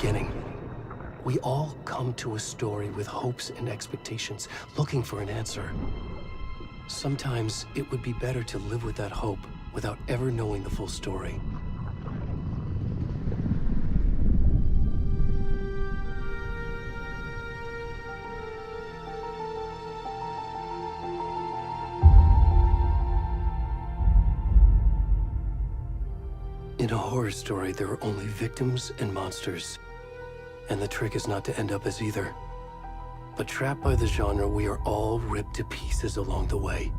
beginning. We all come to a story with hopes and expectations, looking for an answer. Sometimes it would be better to live with that hope without ever knowing the full story. In a horror story, there are only victims and monsters. And the trick is not to end up as either. But trapped by the genre, we are all ripped to pieces along the way.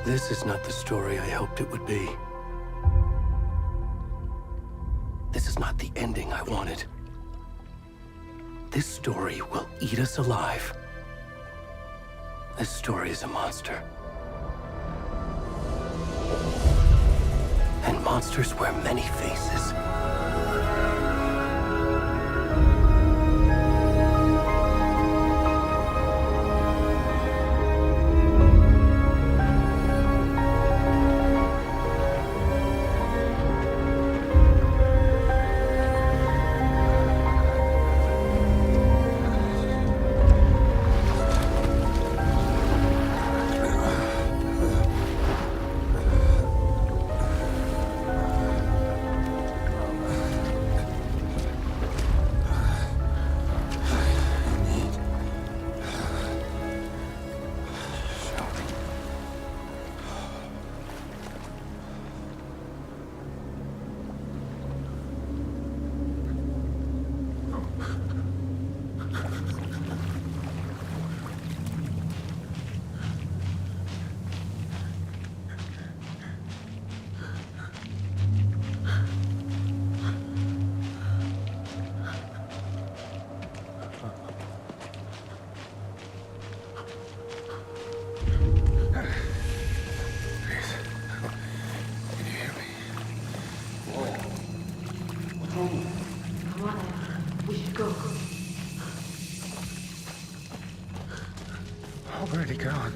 This is not the story I hoped it would be. This is not the ending I wanted. This story will eat us alive. This story is a monster. And monsters wear many faces. Already gone.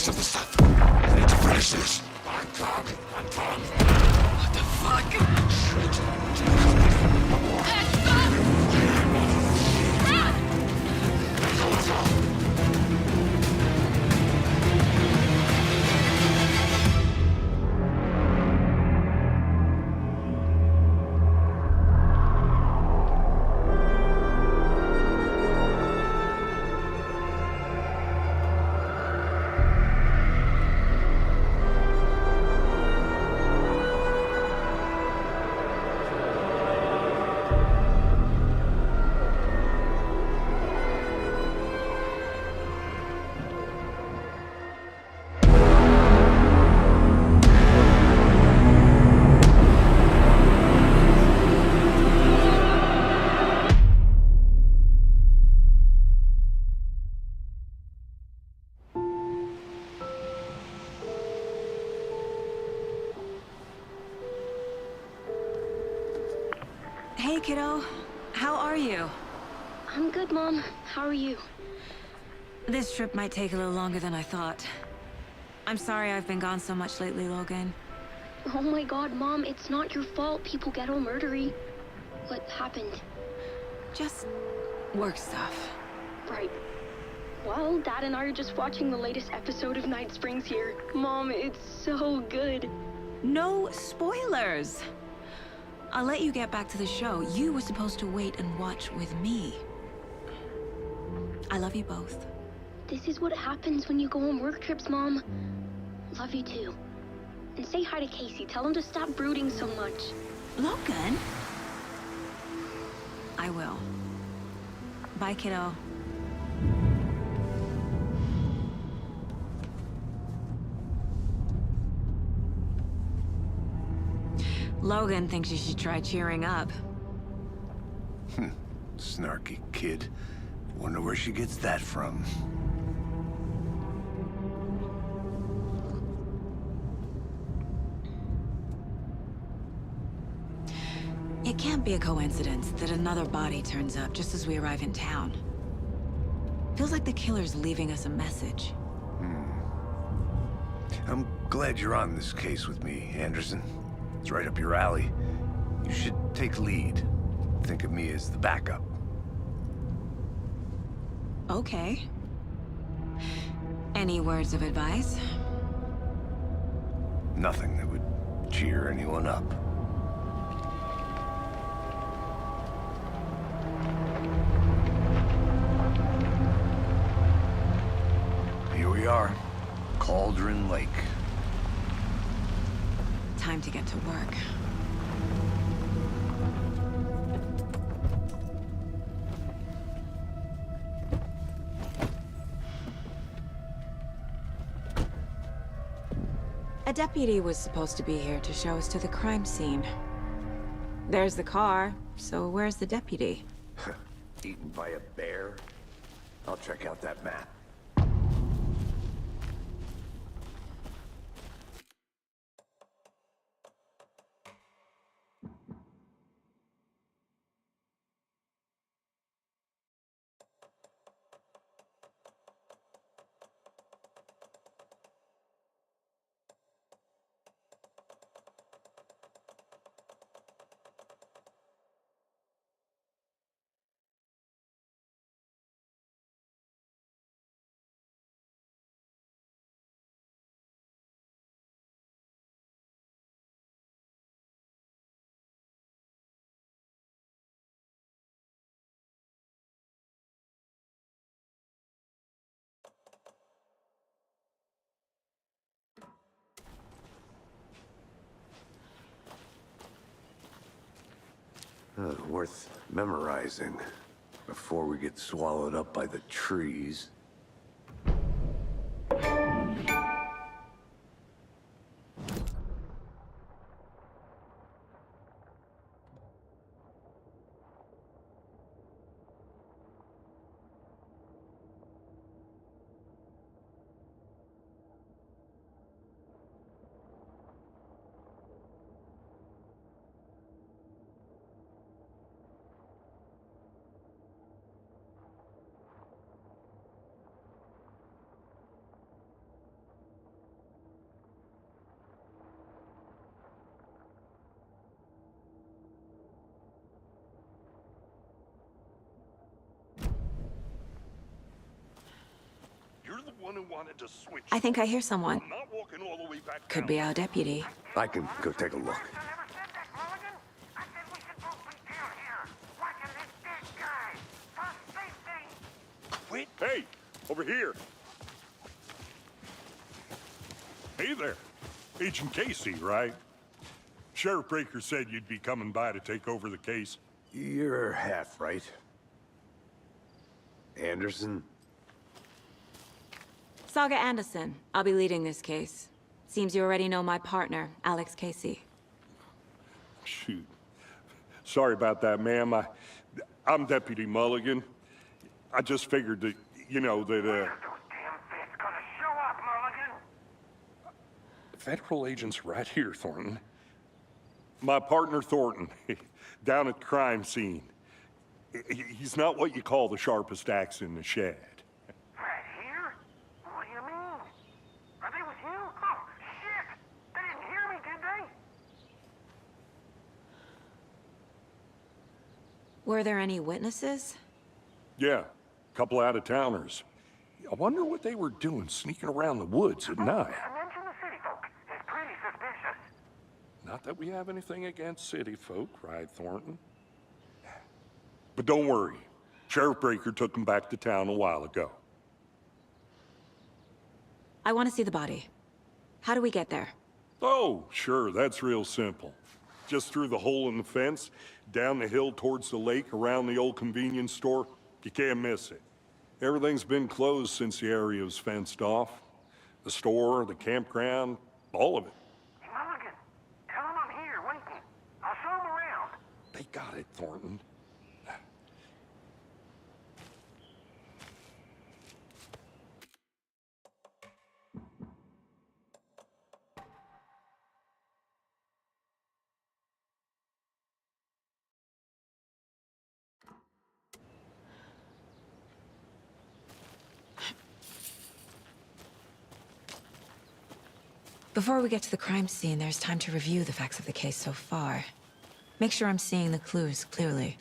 rest of the stuff. I need to finish this. I'm done. What the fuck? Hey, kiddo. How are you? I'm good, Mom. How are you? This trip might take a little longer than I thought. I'm sorry I've been gone so much lately, Logan. Oh my god, Mom, it's not your fault people get all murdery. What happened? Just work stuff. Right. Well, Dad and I are just watching the latest episode of Night Springs here. Mom, it's so good. No spoilers! I'll let you get back to the show. You were supposed to wait and watch with me. I love you both. This is what happens when you go on work trips, Mom. Love you too. And say hi to Casey. Tell him to stop brooding so much. Logan? I will. Bye, kiddo. Logan thinks you should try cheering up. Snarky kid. Wonder where she gets that from. It can't be a coincidence that another body turns up just as we arrive in town. Feels like the killer's leaving us a message. I'm glad you're on this case with me, Anderson. It's right up your alley. You should take lead. Think of me as the backup. Okay. Any words of advice? Nothing that would cheer anyone up. Here we are. Cauldron Lake. Time to get to work. A deputy was supposed to be here to show us to the crime scene. There's the car, so where's the deputy? Eaten by a bear? I'll check out that map. Worth memorizing before we get swallowed up by the trees. one who wanted to switch. I think I hear someone. I'm not walking all the way back Could down. be our deputy. I can go take a look. Wait. Hey, over here. Hey there. Agent Casey, right? Sheriff Breaker said you'd be coming by to take over the case. You're half right. Anderson? Saga Anderson. I'll be leading this case. Seems you already know my partner, Alex Casey. Shoot. Sorry about that, ma'am. I'm Deputy Mulligan. I just figured that, you know, that, Federal agents right here, Thornton. My partner, Thornton, down at the crime scene. He's not what you call the sharpest axe in the shed. Right here? What do you mean? Are they with you? Oh, shit! They didn't hear me, did they? Were there any witnesses? Yeah, a couple out-of-towners. I wonder what they were doing sneaking around the woods at night. Mention the city folk. It's pretty suspicious. Not that we have anything against city folk, right, Thornton? But don't worry. Sheriff Breaker took him back to town a while ago. I want to see the body. How do we get there? Oh, sure, that's real simple. Just through the hole in the fence, down the hill towards the lake, around the old convenience store. You can't miss it. Everything's been closed since the area was fenced off. The store, the campground, all of it. Mulligan, tell them I'm here, waiting. I'll show them around. They got it, Thornton. Before we get to the crime scene, there's time to review the facts of the case so far. Make sure I'm seeing the clues clearly.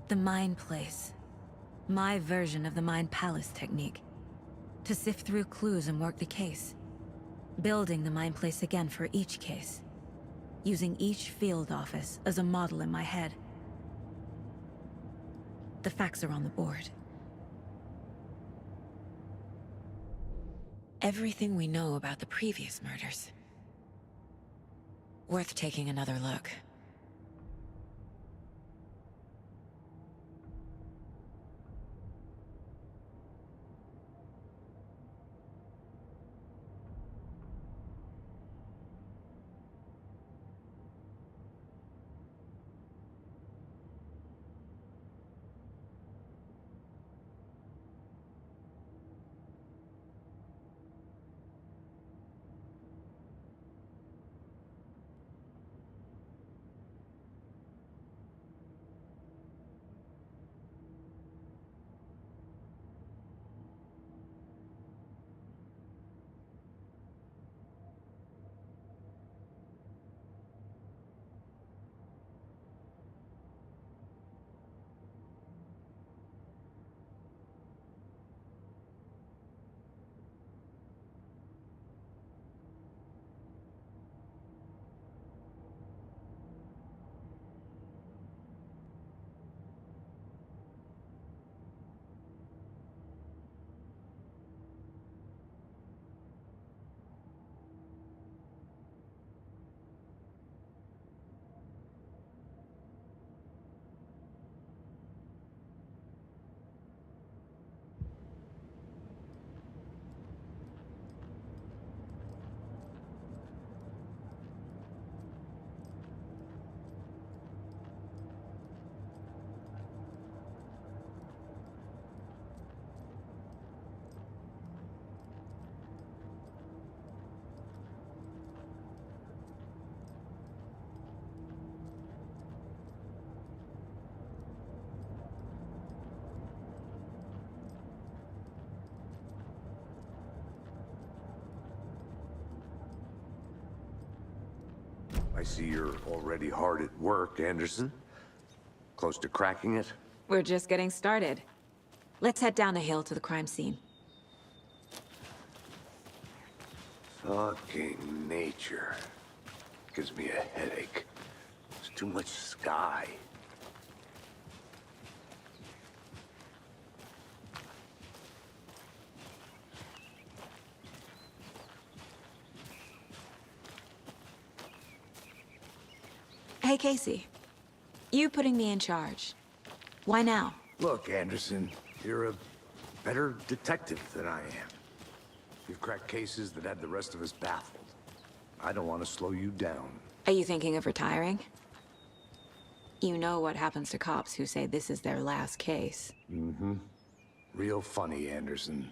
The Mind Place. My version of the Mind Palace technique. To sift through clues and work the case. Building the Mind Place again for each case. Using each field office as a model in my head. The facts are on the board. Everything we know about the previous murders. Worth taking another look. I see you're already hard at work, Anderson. Close to cracking it? We're just getting started. Let's head down the hill to the crime scene. Fucking nature. Gives me a headache. There's too much sky. Hey, Casey. You putting me in charge. Why now? Look, Anderson, you're a better detective than I am. You've cracked cases that had the rest of us baffled. I don't want to slow you down. Are you thinking of retiring? You know what happens to cops who say this is their last case. Mm-hmm. Real funny, Anderson.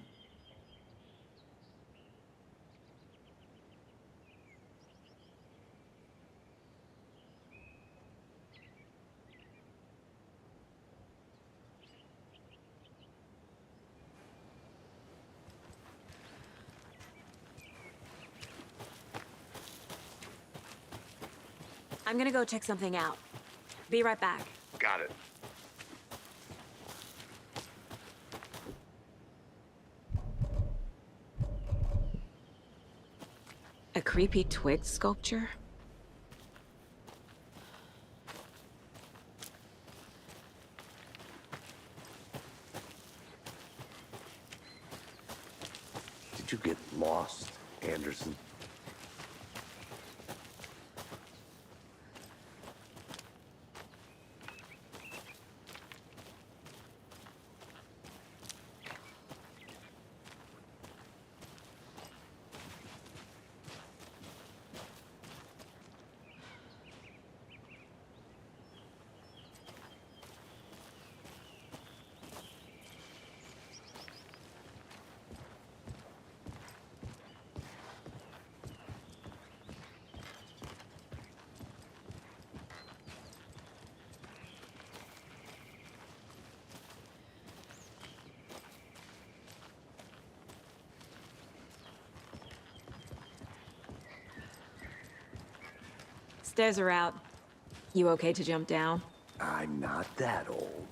I'm gonna go check something out. Be right back. Got it. A creepy twig sculpture? Did you get lost, Anderson? Stairs are out. You okay to jump down? I'm not that old.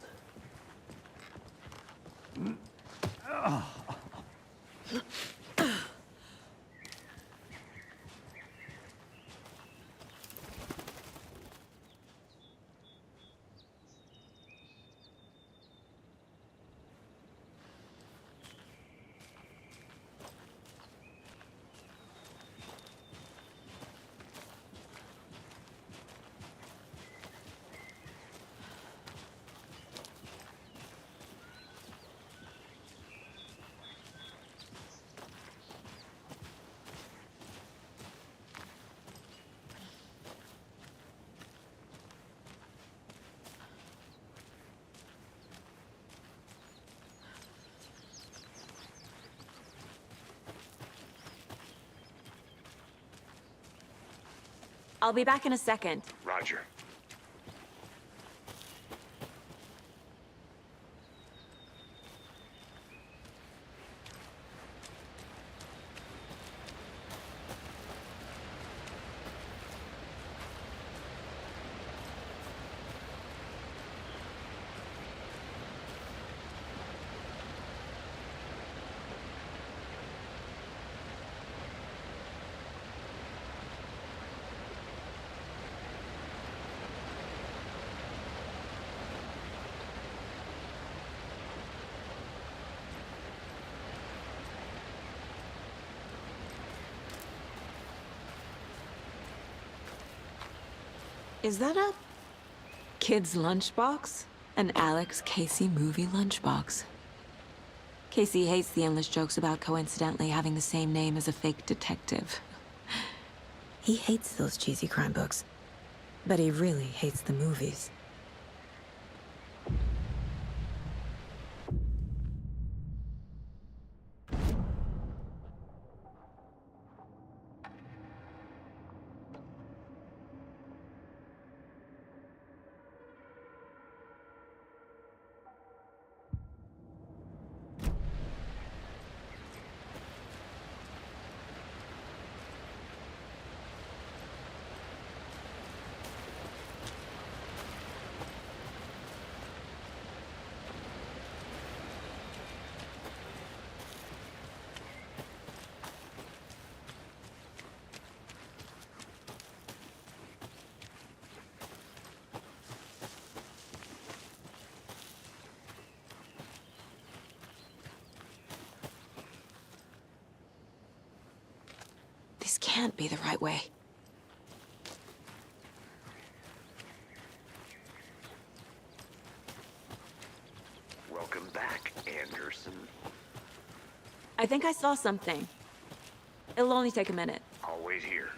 I'll be back in a second. Roger. Is that a kid's lunchbox? An Alex Casey movie lunchbox. Casey hates the endless jokes about coincidentally having the same name as a fake detective. He hates those cheesy crime books, but he really hates the movies. can't be the right way. Welcome back, Anderson. I think I saw something. It'll only take a minute. I'll wait here.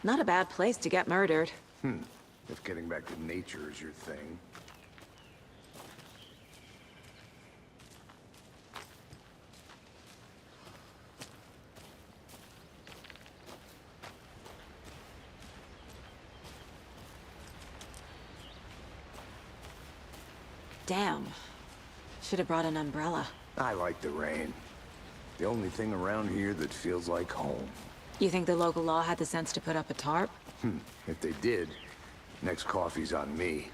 Not a bad place to get murdered. If getting back to nature is your thing. Damn. Should have brought an umbrella. I like the rain. The only thing around here that feels like home. You think the local law had the sense to put up a tarp? If they did, next coffee's on me.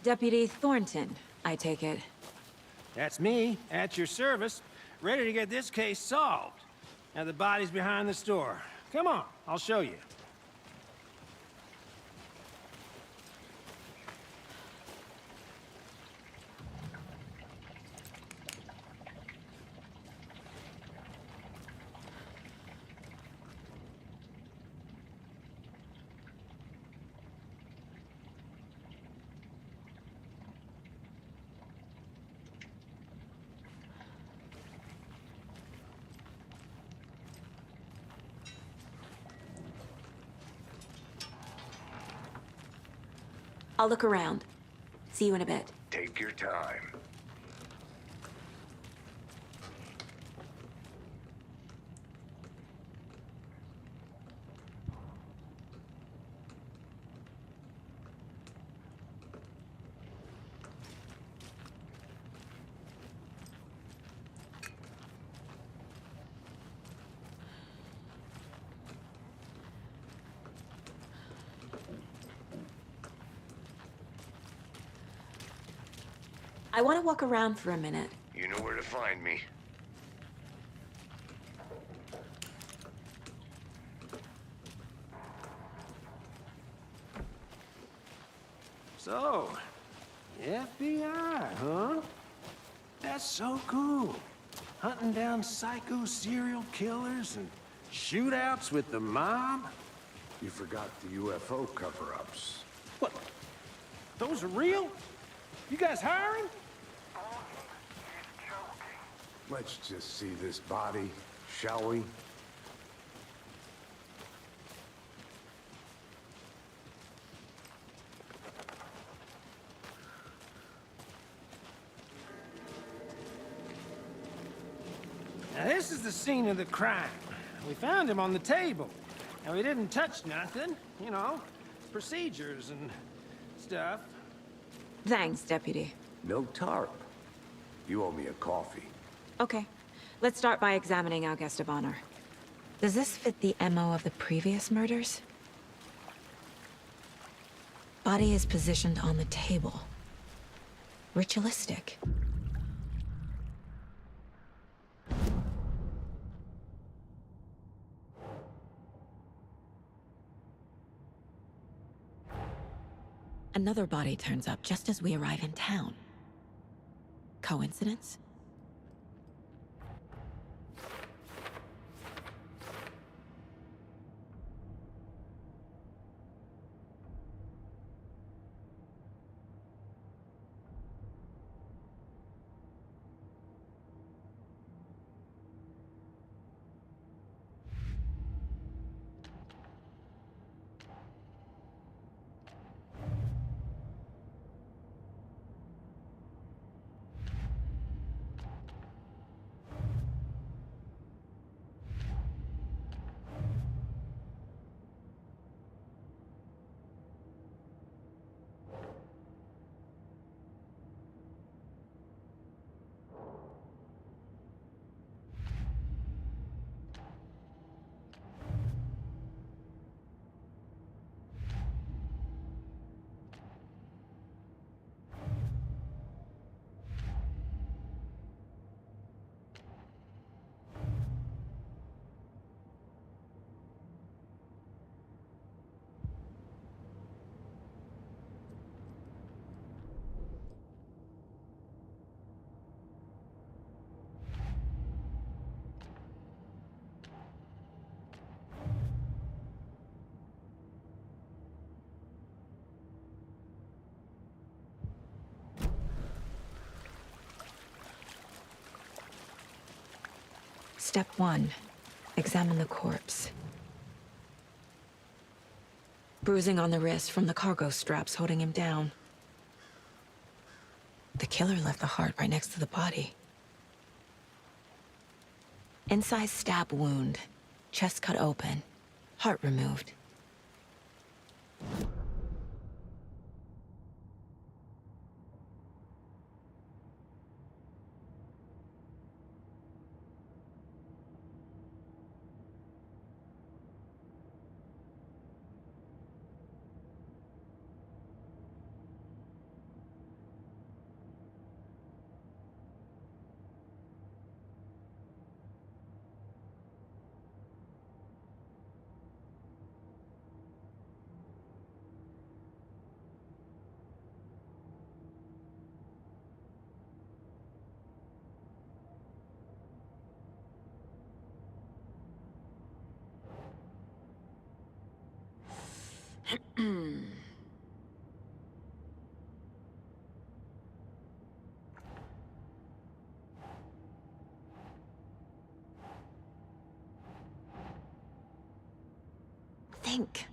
Deputy Thornton, I take it. That's me, at your service, ready to get this case solved. Now the body's behind the store. Come on, I'll show you. I'll look around. See you in a bit. Take your time. I want to walk around for a minute. You know where to find me. So, FBI, huh? That's so cool. Hunting down psycho serial killers and shootouts with the mob. You forgot the UFO cover-ups. What? Those are real? You guys hiring? Let's just see this body, shall we? Now this is the scene of the crime. We found him on the table. And we didn't touch nothing, you know, procedures and stuff. Thanks, Deputy. No tarp. You owe me a coffee. Okay, let's start by examining our guest of honor. Does this fit the MO of the previous murders? Body is positioned on the table. Ritualistic. Another body turns up just as we arrive in town. Coincidence? Step 1. Examine the corpse. Bruising on the wrist from the cargo straps holding him down. The killer left the heart right next to the body. Inside stab wound. Chest cut open. Heart removed. Think.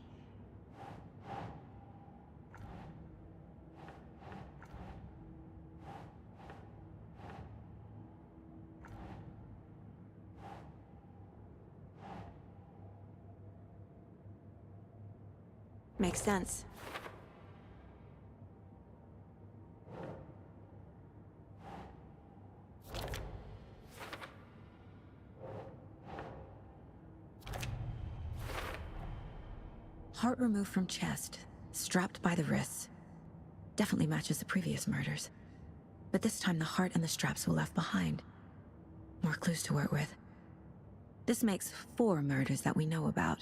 Makes sense. Heart removed from chest, strapped by the wrists. Definitely matches the previous murders. But this time the heart and the straps were left behind. More clues to work with. This makes 4 murders that we know about.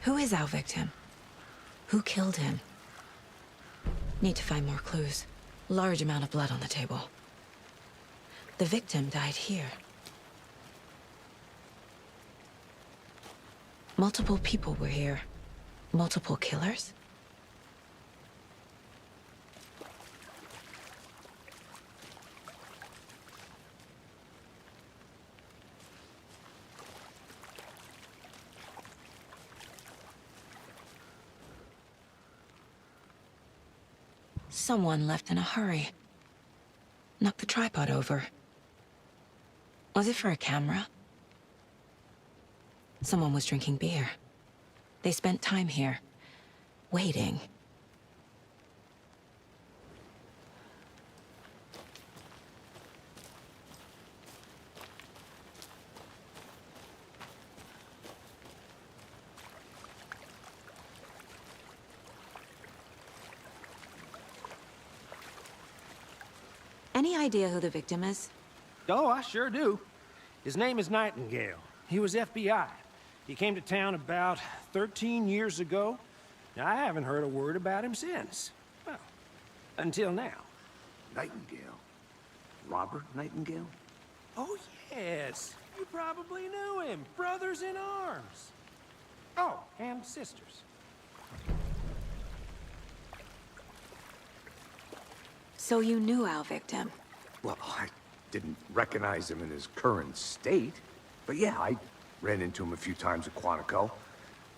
Who is our victim? Who killed him? Need to find more clues. Large amount of blood on the table. The victim died here. Multiple people were here. Multiple killers? Someone left in a hurry. Knocked the tripod over. Was it for a camera? Someone was drinking beer. They spent time here, waiting. Any idea who the victim is? Oh, I sure do. His name is Nightingale. He was FBI. He came to town about 13 years ago. Now, I haven't heard a word about him since. Well, until now. Nightingale? Robert Nightingale? Oh, yes. You probably knew him. Brothers in arms. Oh, and sisters. So you knew our victim? Well, I didn't recognize him in his current state. But yeah, I ran into him a few times at Quantico.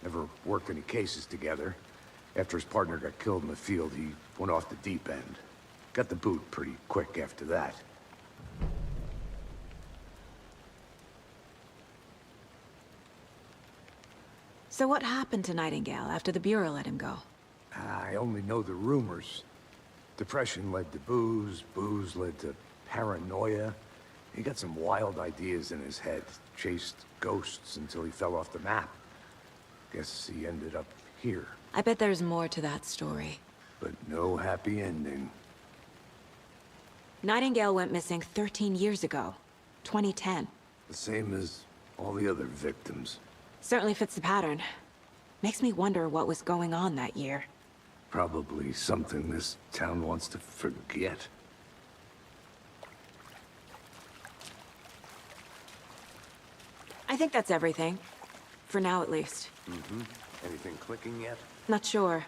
Never worked any cases together. After his partner got killed in the field, he went off the deep end. Got the boot pretty quick after that. So what happened to Nightingale after the Bureau let him go? I only know the rumors. Depression led to booze, booze led to paranoia. He got some wild ideas in his head, chased ghosts until he fell off the map. Guess he ended up here, I bet there's more to that story. but no happy ending. Nightingale went missing 13 years ago, 2010. The same as all the other victims. Certainly fits the pattern. Makes me wonder what was going on that year. Probably something this town wants to forget. I think that's everything. For now, at least. Anything clicking yet? Not sure.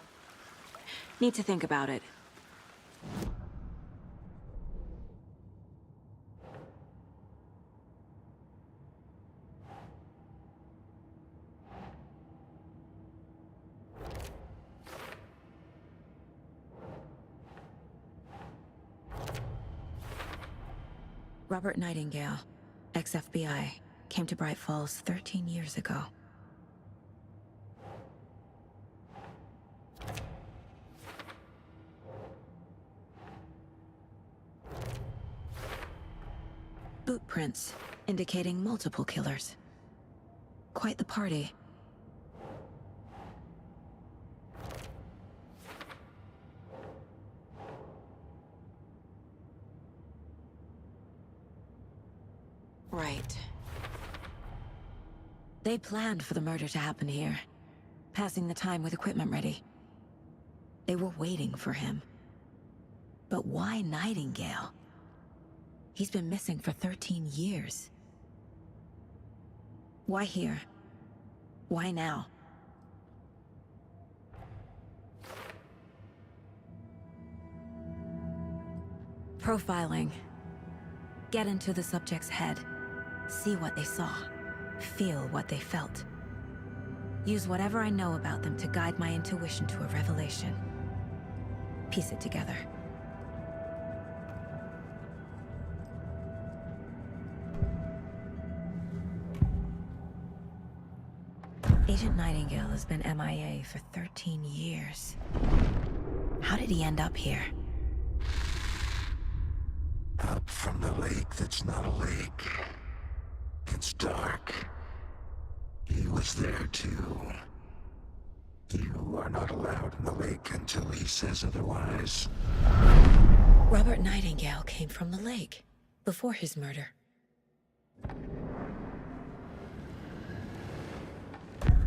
Need to think about it. Robert Nightingale, ex-FBI, came to Bright Falls 13 years ago. Boot prints, indicating multiple killers. Quite the party. Right. They planned for the murder to happen here, passing the time with equipment ready. They were waiting for him. But why Nightingale? He's been missing for 13 years. Why here? Why now? Profiling. Get into the subject's head. See what they saw. Feel what they felt. Use whatever I know about them to guide my intuition to a revelation. Piece it together. Agent Nightingale has been MIA for 13 years. How did he end up here? Up from the lake that's not a lake. It's dark. He was there too. You are not allowed in the lake until he says otherwise. Robert Nightingale came from the lake, before his murder.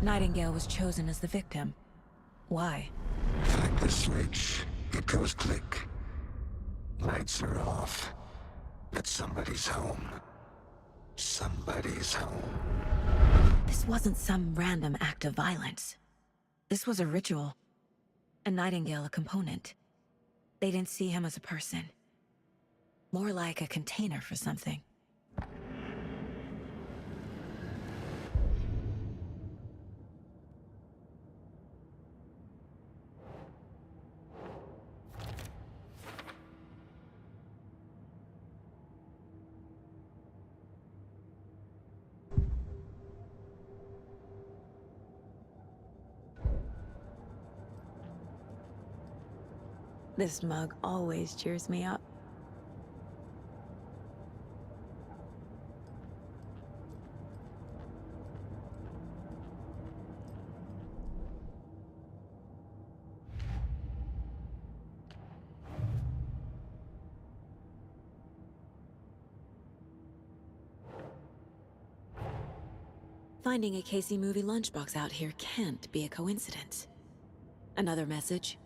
Nightingale was chosen as the victim. Why? Like the switch, it goes click. Lights are off. But somebody's home. Somebody's home. This wasn't some random act of violence. This was a ritual. And Nightingale a component. They didn't see him as a person. More like a container for something. This mug always cheers me up. Finding a Casey movie lunchbox out here can't be a coincidence. Another message?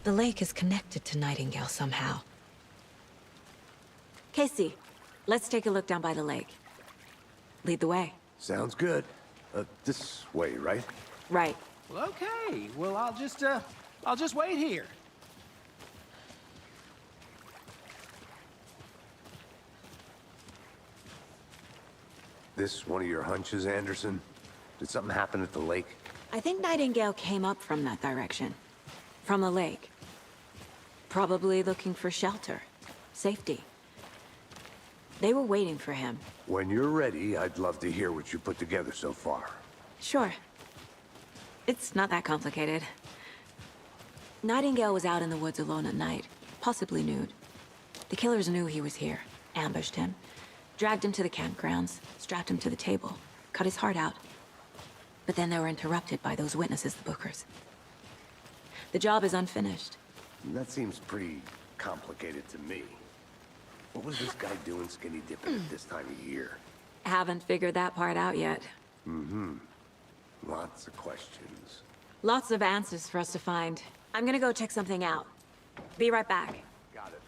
The lake is connected to Nightingale somehow. Casey, let's take a look down by the lake. Lead the way. Sounds good. This way, right? Right. Well, okay. Well, I'll just wait here. This one of your hunches, Anderson? Did something happen at the lake? I think Nightingale came up from that direction. From the lake. Probably looking for shelter. Safety. They were waiting for him. When you're ready, I'd love to hear what you put together so far. Sure. It's not that complicated. Nightingale was out in the woods alone at night, possibly nude. The killers knew he was here, ambushed him, dragged him to the campgrounds, strapped him to the table, cut his heart out. But then they were interrupted by those witnesses, the Bookers. The job is unfinished. That seems pretty complicated to me. What was this guy doing skinny dipping at this time of year? Haven't figured that part out yet. Lots of questions. Lots of answers for us to find. I'm gonna go check something out. Be right back. Got it.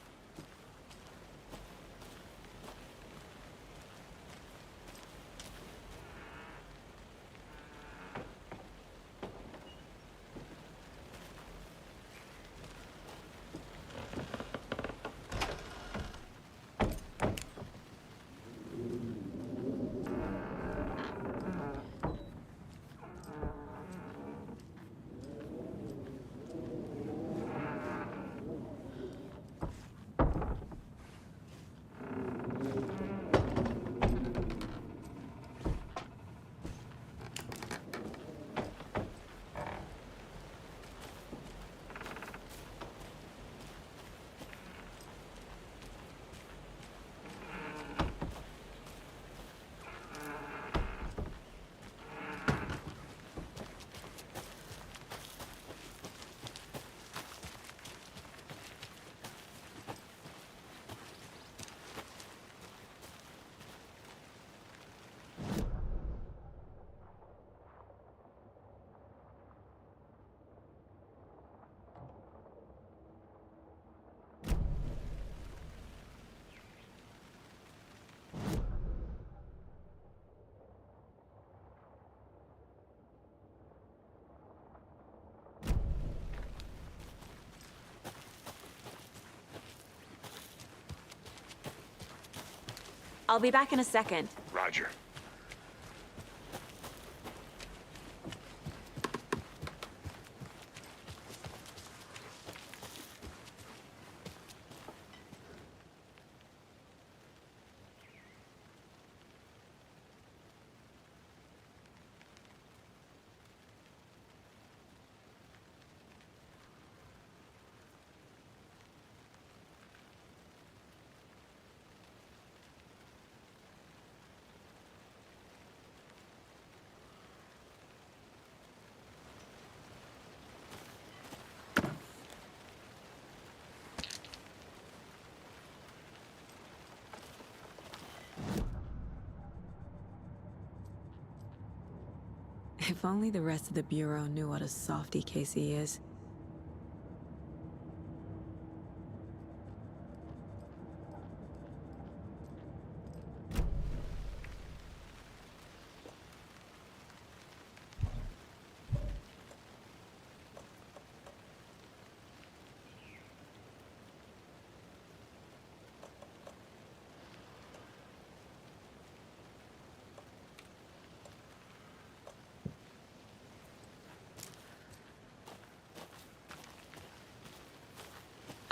I'll be back in a second. Roger. If only the rest of the Bureau knew what a softy Casey is.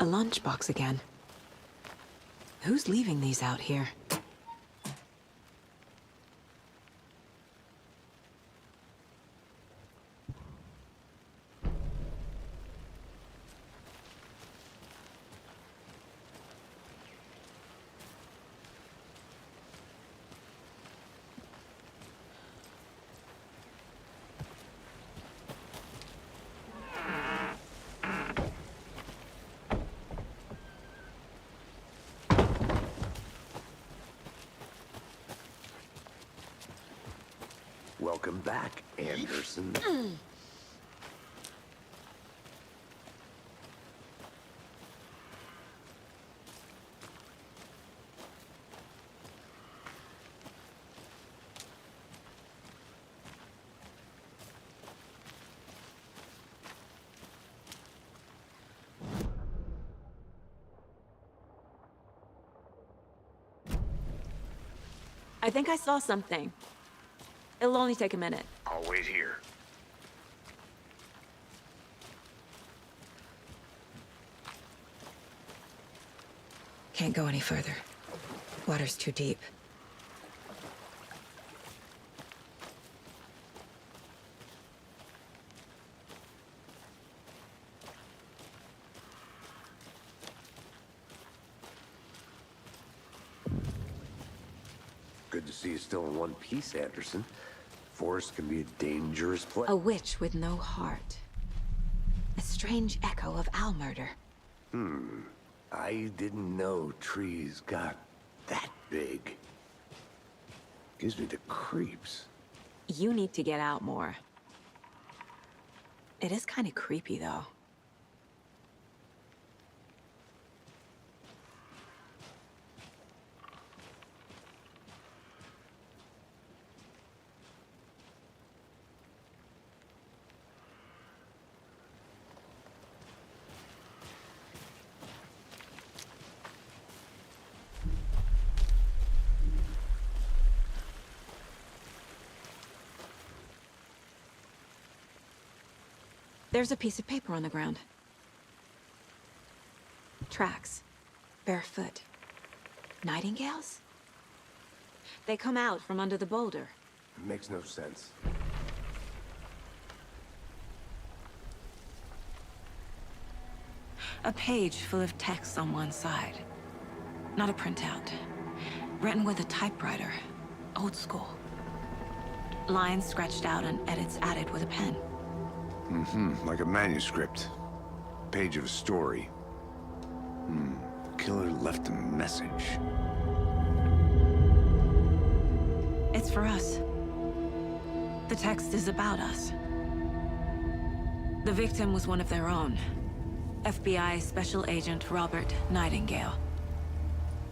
A lunchbox again. Who's leaving these out here? Welcome back, Anderson. I think I saw something. It'll only take a minute. I'll wait here. Can't go any further. Water's too deep. Good to see you still in one piece, Anderson. Forest can be a dangerous place. A witch with no heart. A strange echo of owl murder. I didn't know trees got that big. Gives me the creeps. You need to get out more. It is kind of creepy, though. There's a piece of paper on the ground. Tracks. Barefoot. Nightingales? They come out from under the boulder. Makes no sense. A page full of text on one side. Not a printout. Written with a typewriter. Old school. Lines scratched out and edits added with a pen. Like a manuscript. Page of a story. The killer left a message. It's for us. The text is about us. The victim was one of their own. FBI Special Agent Robert Nightingale.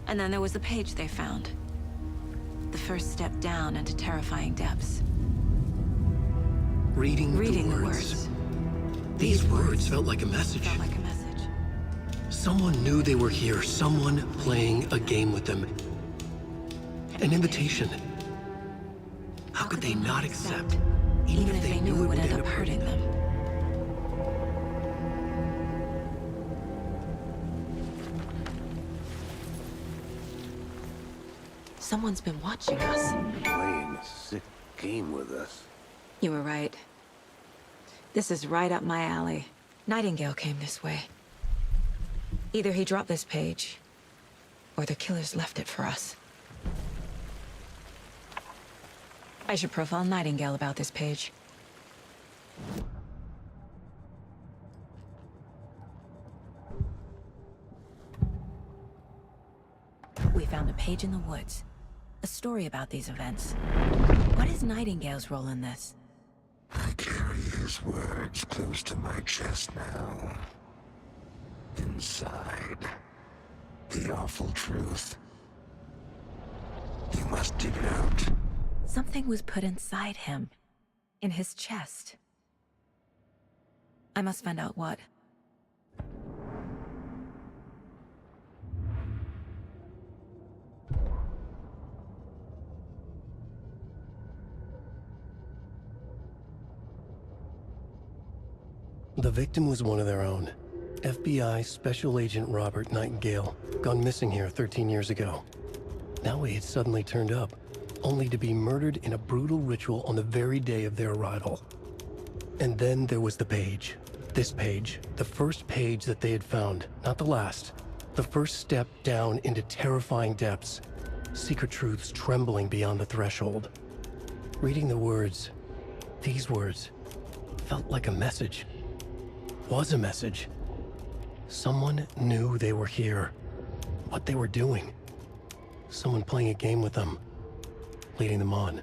And then there was the page they found. The first step down into terrifying depths. Reading the words. These words felt like a message. Felt like a message. Someone knew they were here, someone playing a game with them. An invitation. How could they not accept, even if they knew it would end up hurting them? Someone's been watching us. Playing a sick game with us. You were right. This is right up my alley. Nightingale came this way. Either he dropped this page, or the killers left it for us. I should profile Nightingale about this page. We found a page in the woods. A story about these events. What is Nightingale's role in this? I carry his words close to my chest now. Inside, the awful truth. You must dig it out. Something was put inside him. In his chest. I must find out what. The victim was one of their own. FBI Special Agent Robert Nightingale, gone missing here 13 years ago. Now he had suddenly turned up, only to be murdered in a brutal ritual on the very day of their arrival. And then there was the page. This page, the first page that they had found, not the last. The first step down into terrifying depths, secret truths trembling beyond the threshold. Reading the words, these words, felt like a message. Was a message. Someone knew they were here, what they were doing. Someone playing a game with them, leading them on.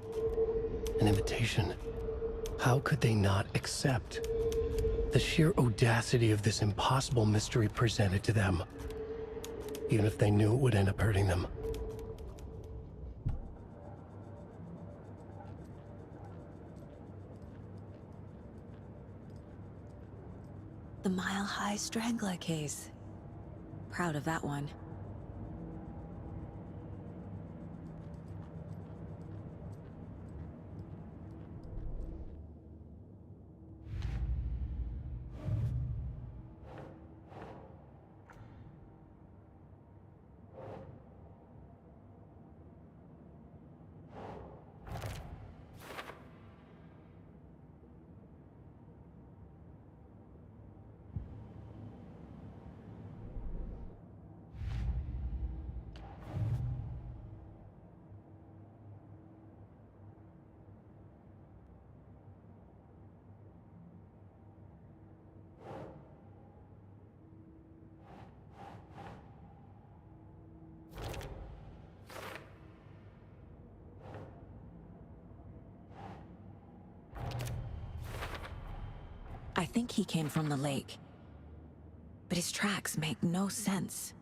An invitation. How could they not accept? The sheer audacity of this impossible mystery presented to them, even if they knew it would end up hurting them. The Mile High Strangler case. Proud of that one. I think he came from the lake. But his tracks make no sense.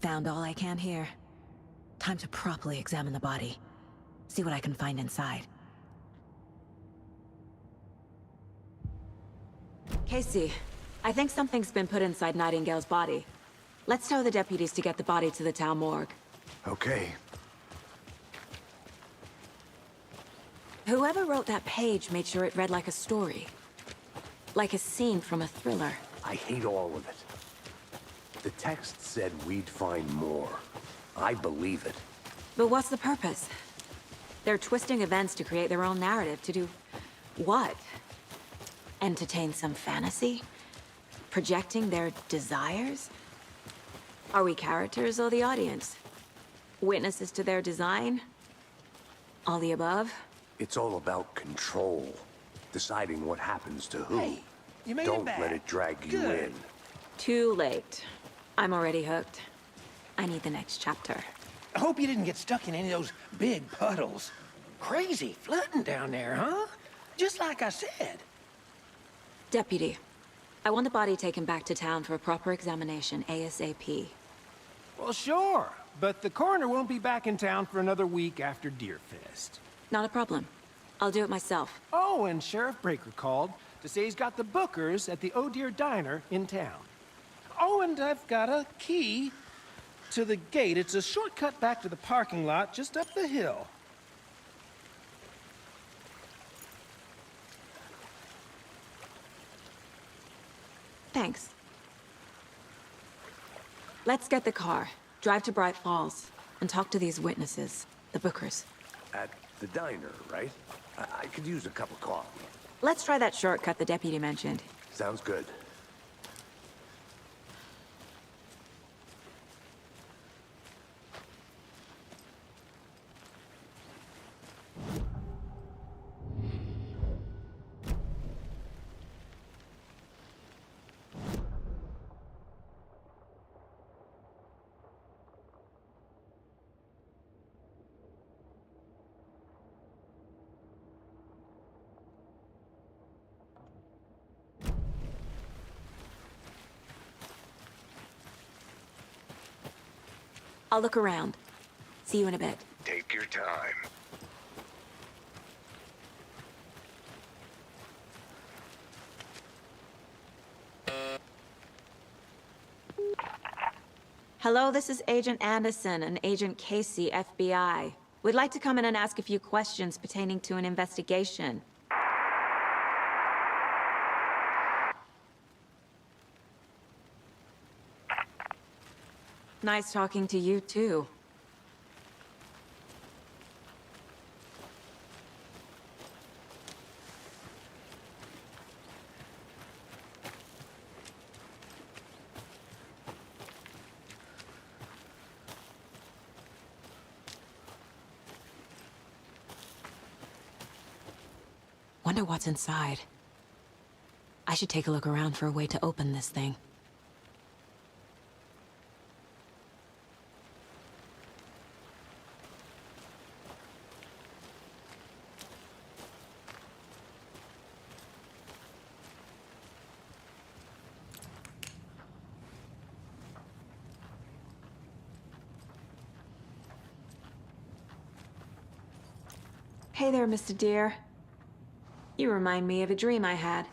Found all I can here. Time to properly examine the body. See what I can find inside. Casey, I think something's been put inside Nightingale's body. Let's tell the deputies to get the body to the town morgue. Okay. Whoever wrote that page made sure it read like a story. Like a scene from a thriller. I hate all of it. The text said we'd find more. I believe it. But what's the purpose? They're twisting events to create their own narrative to do... what? Entertain some fantasy? Projecting their desires? Are we characters or the audience? Witnesses to their design? All the above? It's all about control. Deciding what happens to who. Hey, you made it Don't back. let it drag you Good. in. Too late. I'm already hooked. I need the next chapter. I hope you didn't get stuck in any of those big puddles. Crazy flooding down there, huh? Just like I said. Deputy, I want the body taken back to town for a proper examination ASAP. Well, sure. But the coroner won't be back in town for another week after Deerfest. Not a problem. I'll do it myself. Oh, and Sheriff Breaker called to say he's got the Bookers at the Oh Dear Diner in town. Oh, and I've got a key to the gate. It's a shortcut back to the parking lot just up the hill. Thanks. Let's get the car, drive to Bright Falls, and talk to these witnesses, the Bookers. At the diner, right? I could use a cup of coffee. Let's try that shortcut the deputy mentioned. Sounds good. I'll look around. See you in a bit. Take your time. Hello, this is Agent Anderson and Agent Casey, FBI. We'd like to come in and ask a few questions pertaining to an investigation. Nice talking to you, too. Wonder what's inside. I should take a look around for a way to open this thing. Hey there, Mr. Deer. You remind me of a dream I had.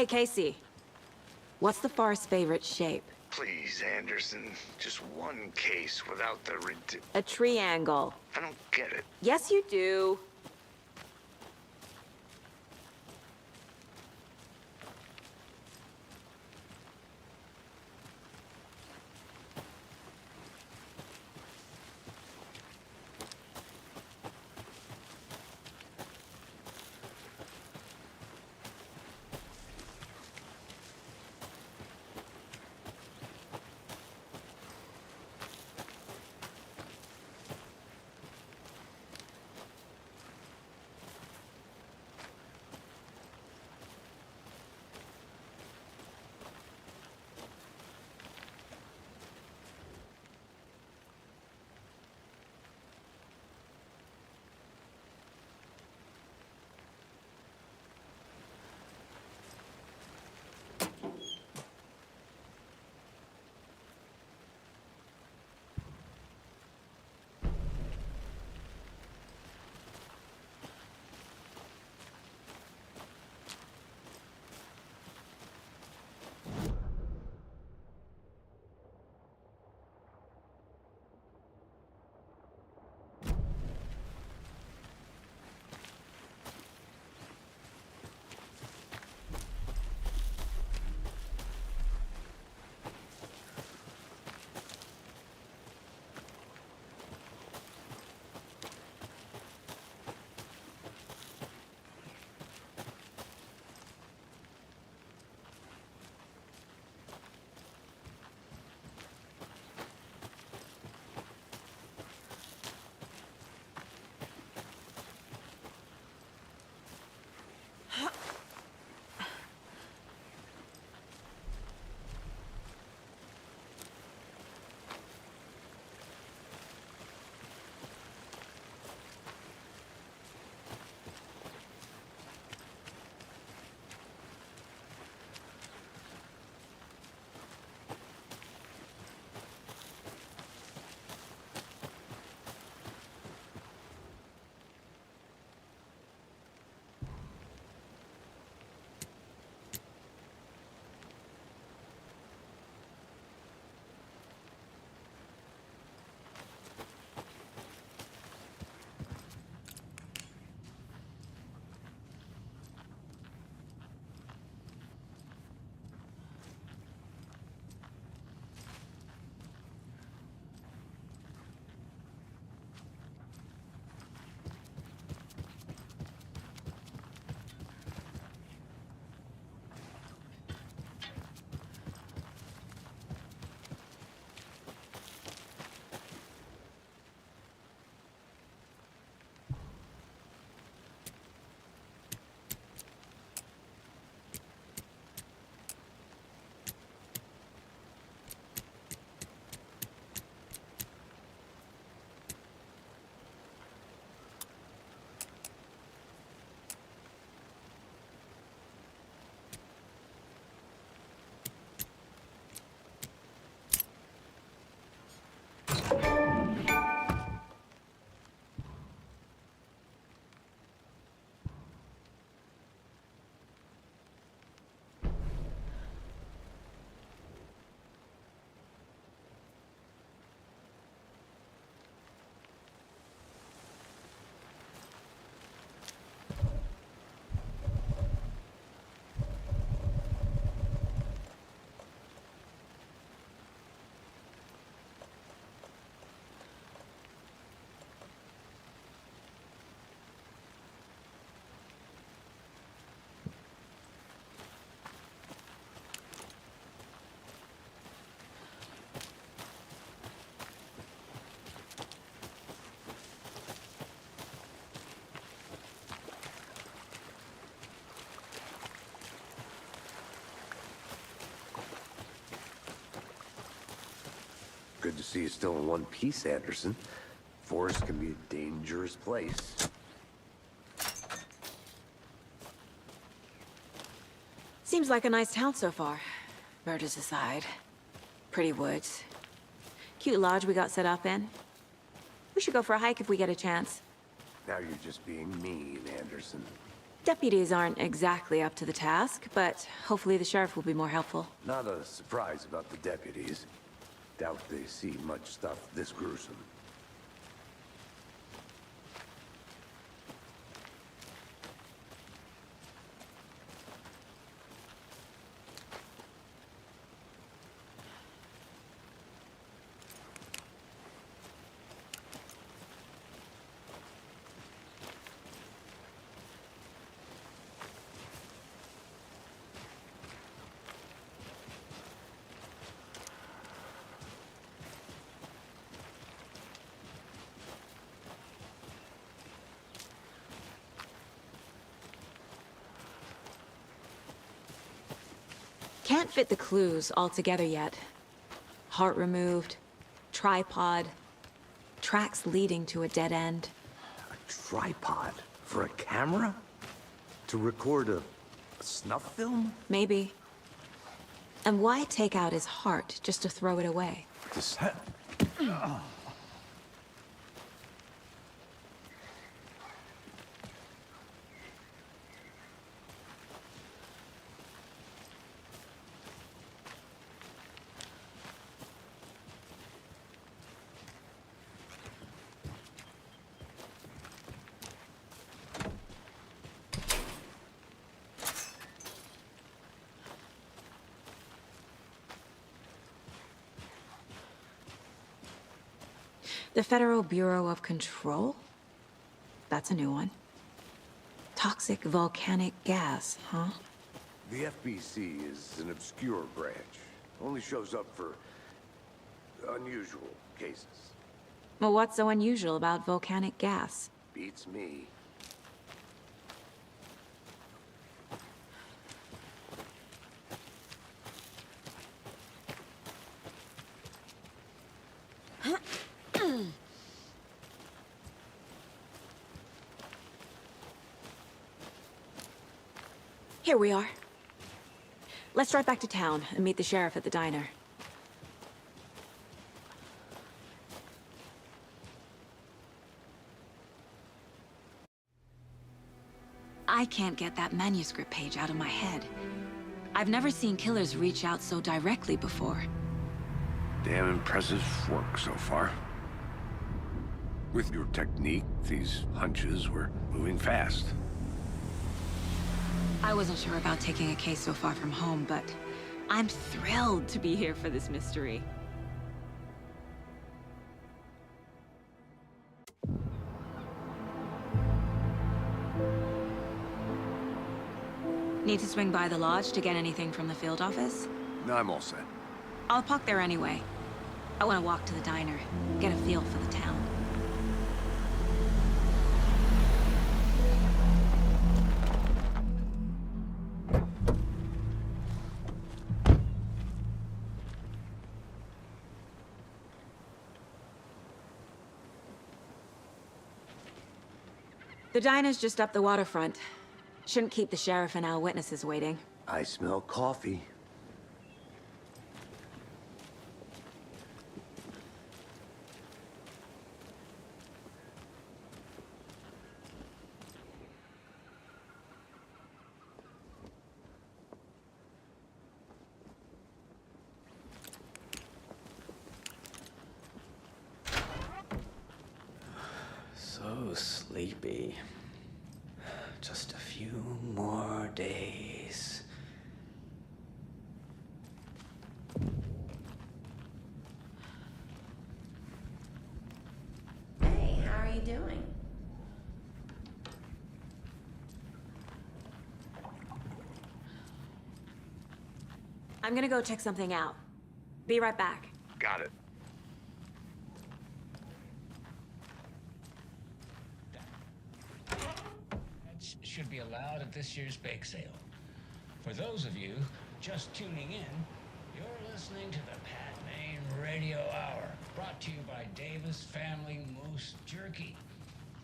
Hey, Casey. What's the far's favorite shape? Please, Anderson. Just one case without the A triangle. I don't get it. Yes, you do. Good to see you still in one piece, Anderson. Forest can be a dangerous place. Seems like a nice town so far. Murders aside. Pretty woods. Cute lodge we got set up in. We should go for a hike if we get a chance. Now you're just being mean, Anderson. Deputies aren't exactly up to the task, but hopefully the sheriff will be more helpful. Not a surprise about the deputies. Doubt they see much stuff this gruesome. Can't fit the clues all together yet. Heart removed, tripod, tracks leading to a dead end. A tripod? For a camera? To record a snuff film? Maybe. And why take out his heart just to throw it away? This... The Federal Bureau of Control? That's a new one. Toxic volcanic gas, huh? The FBC is an obscure branch. Only shows up for unusual cases. Well, what's so unusual about volcanic gas? Beats me. Here we are. Let's drive back to town and meet the sheriff at the diner. I can't get that manuscript page out of my head. I've never seen killers reach out so directly before. Damn impressive work so far. With your technique, these hunches were moving fast. I wasn't sure about taking a case so far from home, but I'm thrilled to be here for this mystery. Need to swing by the lodge to get anything from the field office? No, I'm all set. I'll park there anyway. I want to walk to the diner, get a feel for the town. The diner's just up the waterfront. Shouldn't keep the sheriff and our witnesses waiting. I smell coffee. So sleepy. Just a few more days. Hey, how are you doing? I'm gonna go check something out. Be right back. Got it. Should be allowed at this year's bake sale. For those of you just tuning in, you're listening to the Pat Maine Radio Hour. brought to you by Davis Family Moose Jerky.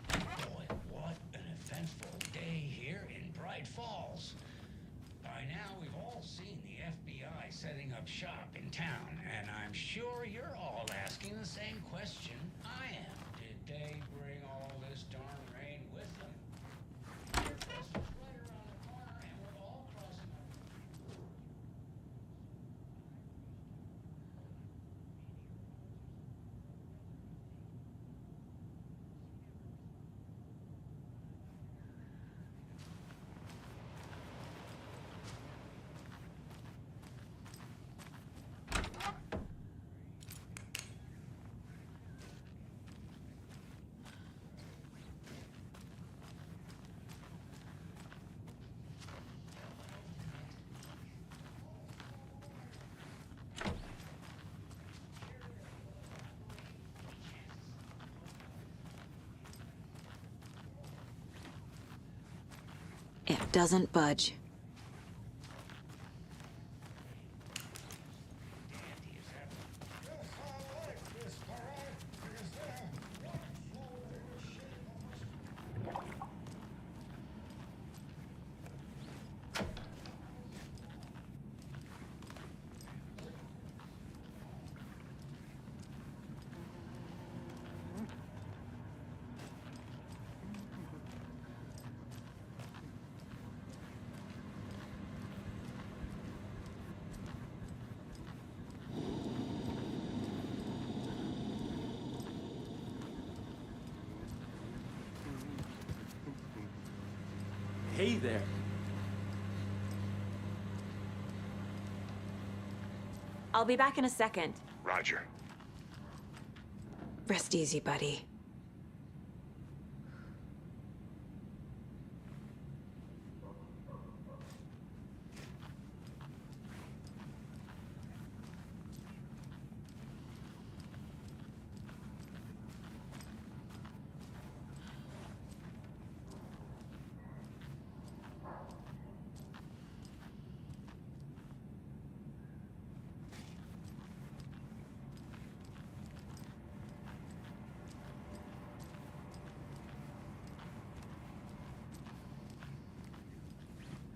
Boy, what an eventful day here in Bright Falls. By now, we've all seen the FBI setting up shop in town, and I'm sure you're all asking the same question I am. Did they bring all this darn rain with them? Deerfest was right around the corner, and we're all crossing over. It doesn't budge. Hey there. I'll be back in a second. Roger. Rest easy, buddy.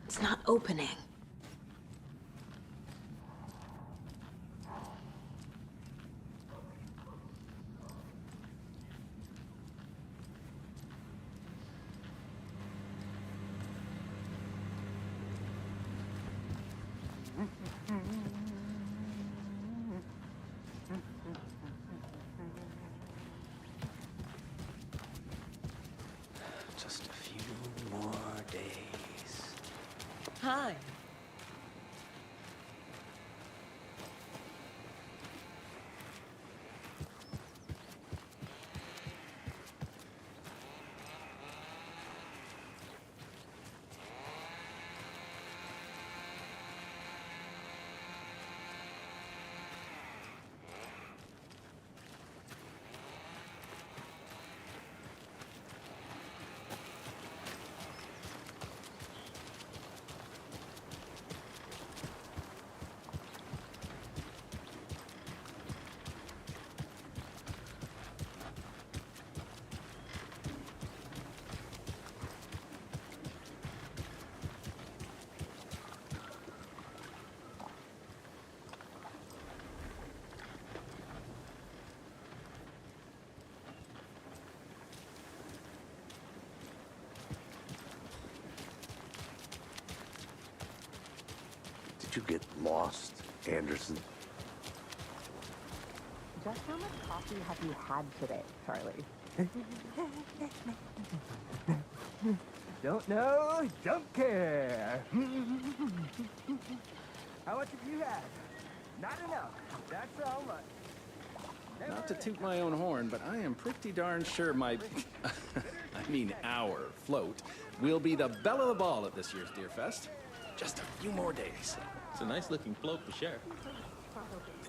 It's not opening. Just a few more days. Hi. Did you get lost, Anderson? Just how much coffee have you had today, Charlie? Don't know, don't care. How much have you had? Not enough. That's all much. Not to toot my own horn, but I am pretty darn sure my... I mean our float will be the belle of the ball at this year's Deerfest. Just a few more days. It's a nice-looking float for sure.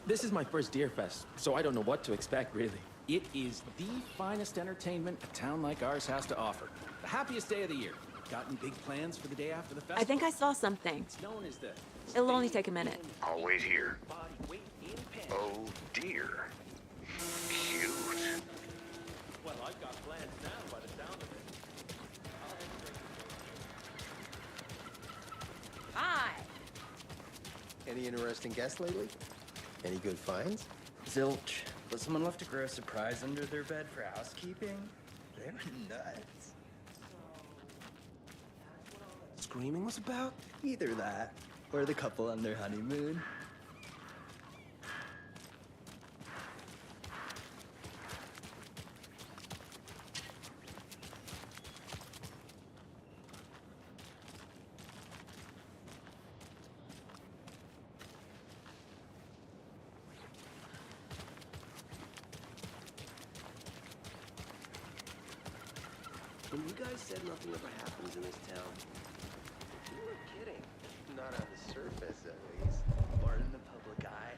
This is my first Deerfest, so I don't know what to expect, really. It is the finest entertainment a town like ours has to offer. The happiest day of the year. Got any big plans for the day after the festival? I think I saw something. It's known as the... It'll only take a minute. I'll wait here. Oh, dear. interesting guests lately? Any good finds? Zilch. But someone left a gross surprise under their bed for housekeeping? They were nuts. Screaming was about? Either that, or the couple on their honeymoon. When you guys said nothing ever happens in this town, you were kidding. Not on the surface, at least. Or in the public eye.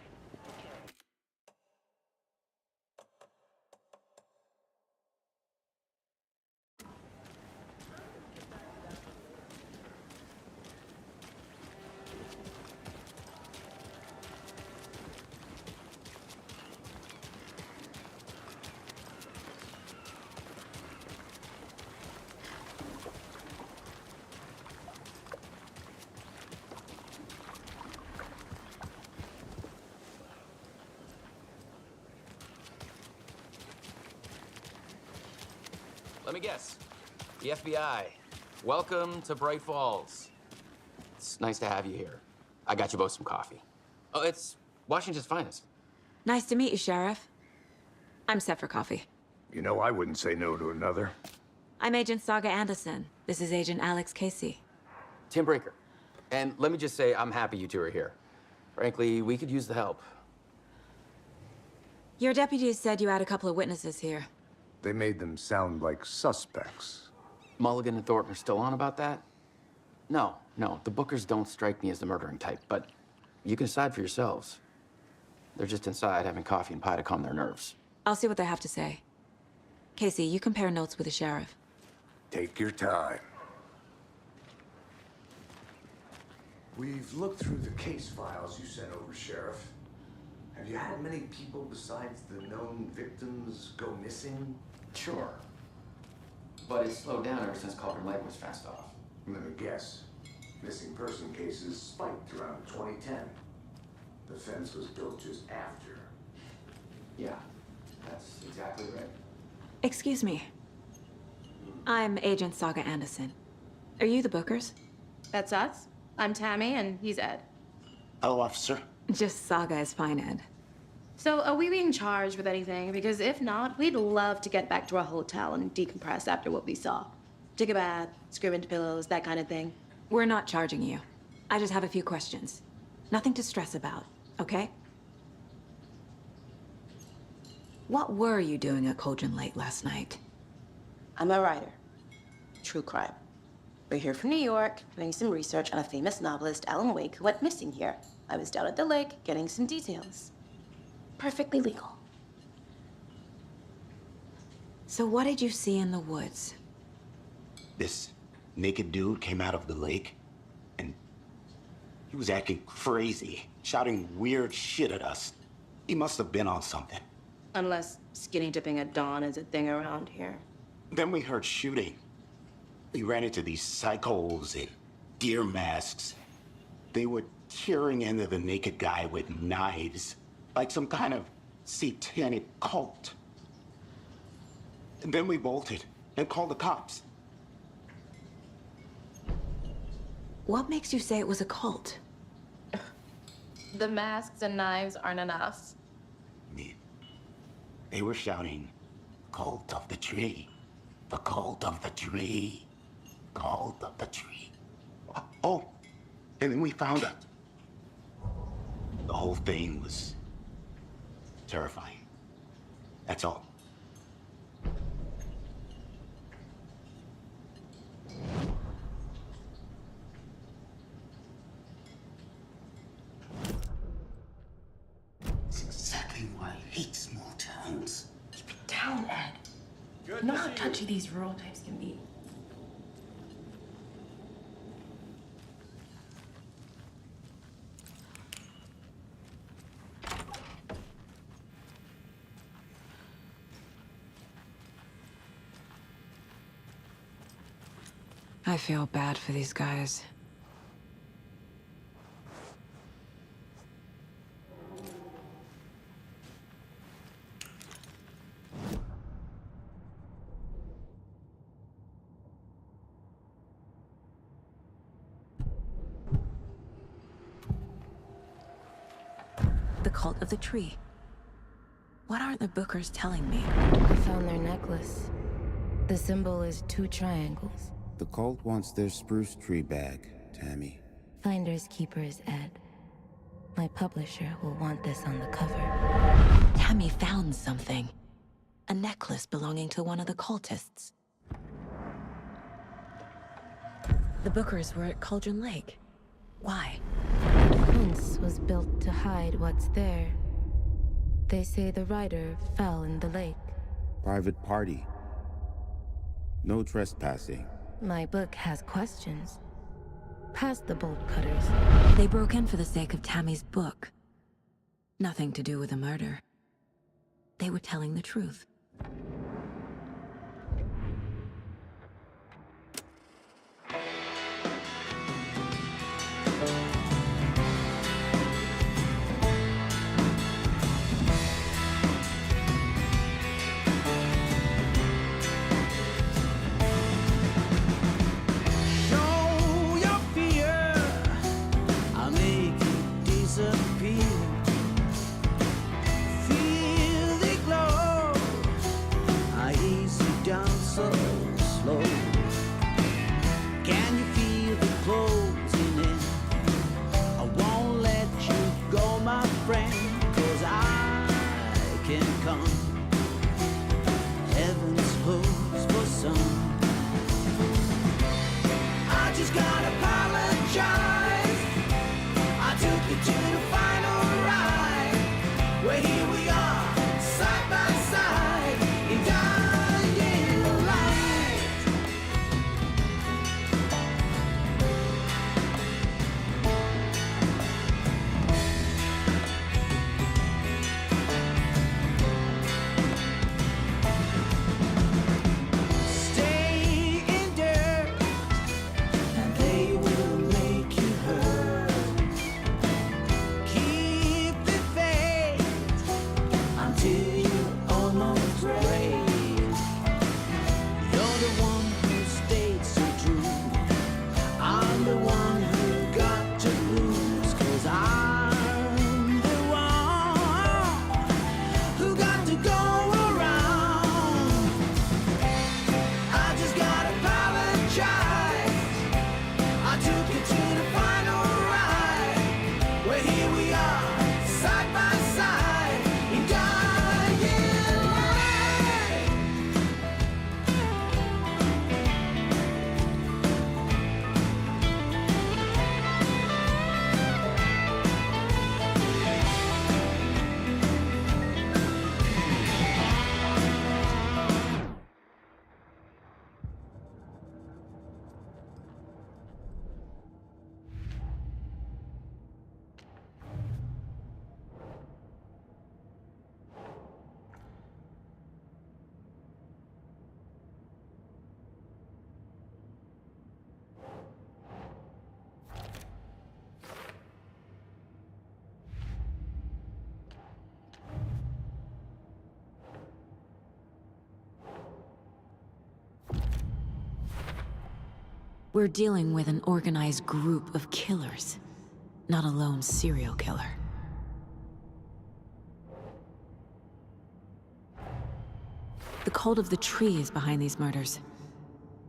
Let me guess. The FBI. Welcome to Bright Falls. It's nice to have you here. I got you both some coffee. Oh, it's Washington's finest. Nice to meet you, Sheriff. I'm set for coffee. You know, I wouldn't say no to another. I'm Agent Saga Anderson. This is Agent Alex Casey. Tim Breaker. And let me just say, I'm happy you two are here. Frankly, we could use the help. Your deputies said you had a couple of witnesses here. They made them sound like suspects. Mulligan and Thornton are still on about that? No, the Bookers don't strike me as the murdering type, but you can decide for yourselves. They're just inside having coffee and pie to calm their nerves. I'll see what they have to say. Casey, you compare notes with the sheriff. Take your time. We've looked through the case files you sent over, Sheriff. Have you had many people besides the known victims go missing? Sure. But it's slowed down ever since Calder Lake was fenced off. Let me guess. Missing person cases spiked around 2010. The fence was built just after. Yeah, that's exactly right. Excuse me. I'm Agent Saga Anderson. Are you the Bookers? That's us. I'm Tammy, and he's Ed. Hello, officer. Just Saga is fine, Ed. So, are we being charged with anything? Because if not, we'd love to get back to our hotel and decompress after what we saw. Take a bath, scream into pillows, that kind of thing. We're not charging you. I just have a few questions. Nothing to stress about, okay? What were you doing at Cauldron Lake last night? I'm a writer. True crime. We're here from New York, doing some research on a famous novelist, 앨런웨이크, who went missing here. I was down at the lake, getting some details. Perfectly legal. So what did you see in the woods? This naked dude came out of the lake, and he was acting crazy, shouting weird shit at us. He must have been on something. Unless skinny dipping at dawn is a thing around here. Then we heard shooting. We ran into these psychos in deer masks. They were tearing into the naked guy with knives, like some kind of satanic cult. And then we bolted and called the cops. What makes you say it was a cult? The masks and knives aren't enough. They were shouting, "Cult of the tree, the cult of the tree, cult of the tree." Oh, and then we found out. The whole thing was terrifying. That's all. That's exactly why I hate small towns. Keep it down, Ed. Good You know to how see you. touchy these rural types can be. I feel bad for these guys. cult of the tree. What aren't the Bookers telling me? I found their necklace. The symbol is 2 triangles. The cult wants their spruce tree back, Tammy. Finders keepers, Ed. My publisher will want this on the cover. Tammy found something. A necklace belonging to one of the cultists. The Bookers were at Cauldron Lake. Why? The fence was built to hide what's there. They say the rider fell in the lake. Private party. No trespassing. My book has questions. Past the bolt cutters. They broke in for the sake of Tammy's book. Nothing to do with the murder. They were telling the truth. We're dealing with an organized group of killers, not a lone serial killer. The cult of the tree is behind these murders.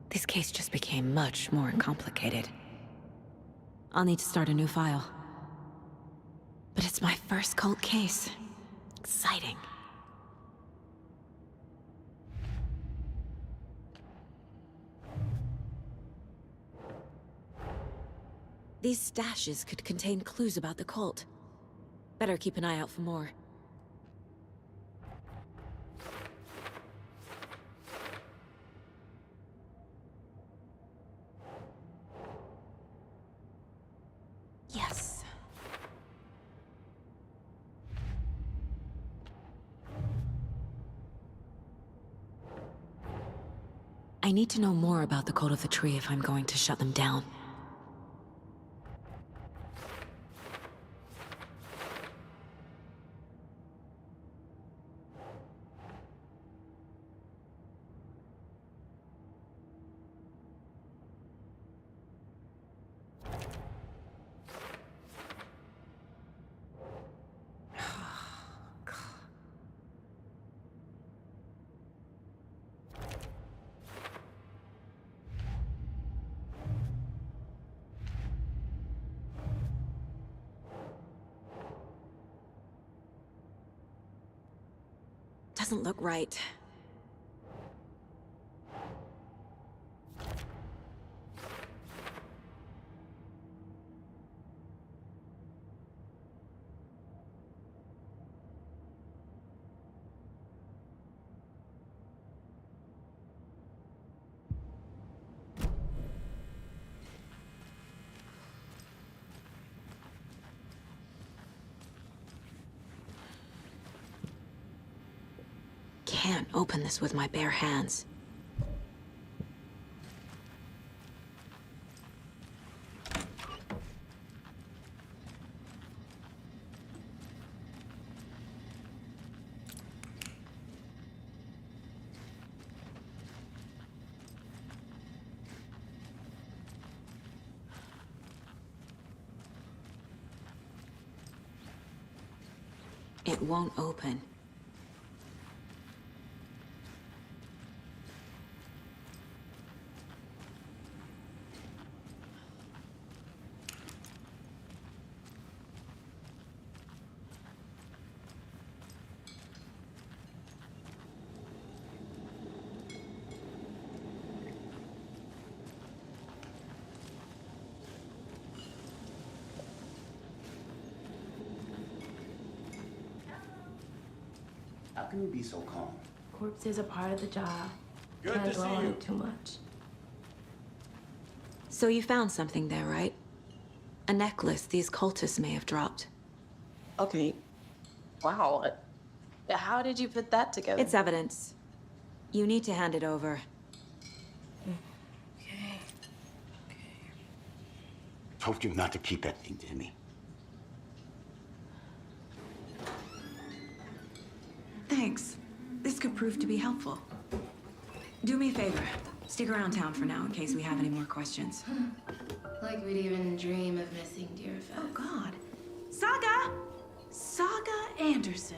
This case just became much more complicated. I'll need to start a new file. But it's my first cult case. Exciting. These stashes could contain clues about the cult. Better keep an eye out for more. Yes. I need to know more about the cult of the tree if I'm going to shut them down. Doesn't look right. Can't open this with my bare hands. It won't open. How can you be so calm? Corpses are part of the job. Good Can't to dwell see on you. it too much. So you found something there, right? A necklace these cultists may have dropped. Okay. Wow. How did you put that together? It's evidence. You need to hand it over. Told you not to keep that thing to me. Thanks. This could prove to be helpful. Do me a favor. Stick around town for now in case we have any more questions. Like we'd even dream of missing Deerfest. Oh, God. Saga! Saga Anderson.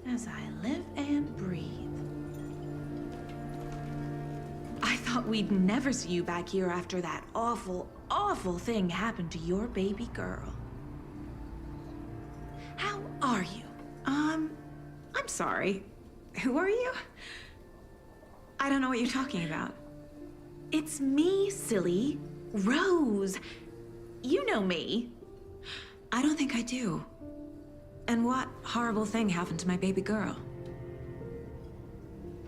As I live and breathe. I thought we'd never see you back here after that awful, awful thing happened to your baby girl. How are you? I'm sorry. Who are you? I don't know what you're talking about. It's me, silly. Rose. You know me. I don't think I do. And what horrible thing happened to my baby girl?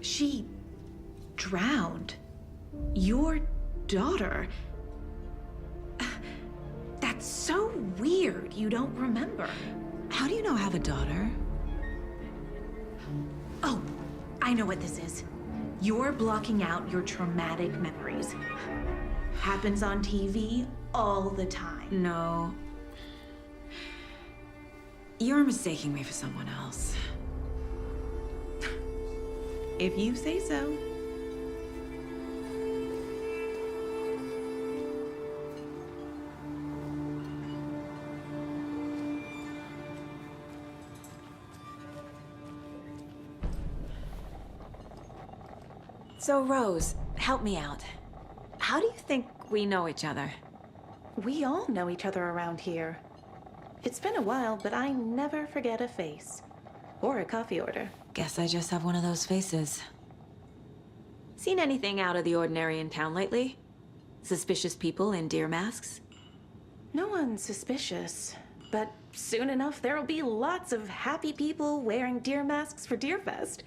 She drowned. Your daughter. That's so weird you don't remember. How do you know I have a daughter? Oh, I know what this is. You're blocking out your traumatic memories. Happens on TV all the time. No. You're mistaking me for someone else. If you say so. So, Rose, help me out. How do you think we know each other? We all know each other around here. It's been a while, but I never forget a face. Or a coffee order. Guess I just have one of those faces. Seen anything out of the ordinary in town lately? Suspicious people in deer masks? No one's suspicious. But soon enough, there'll be lots of happy people wearing deer masks for Deerfest.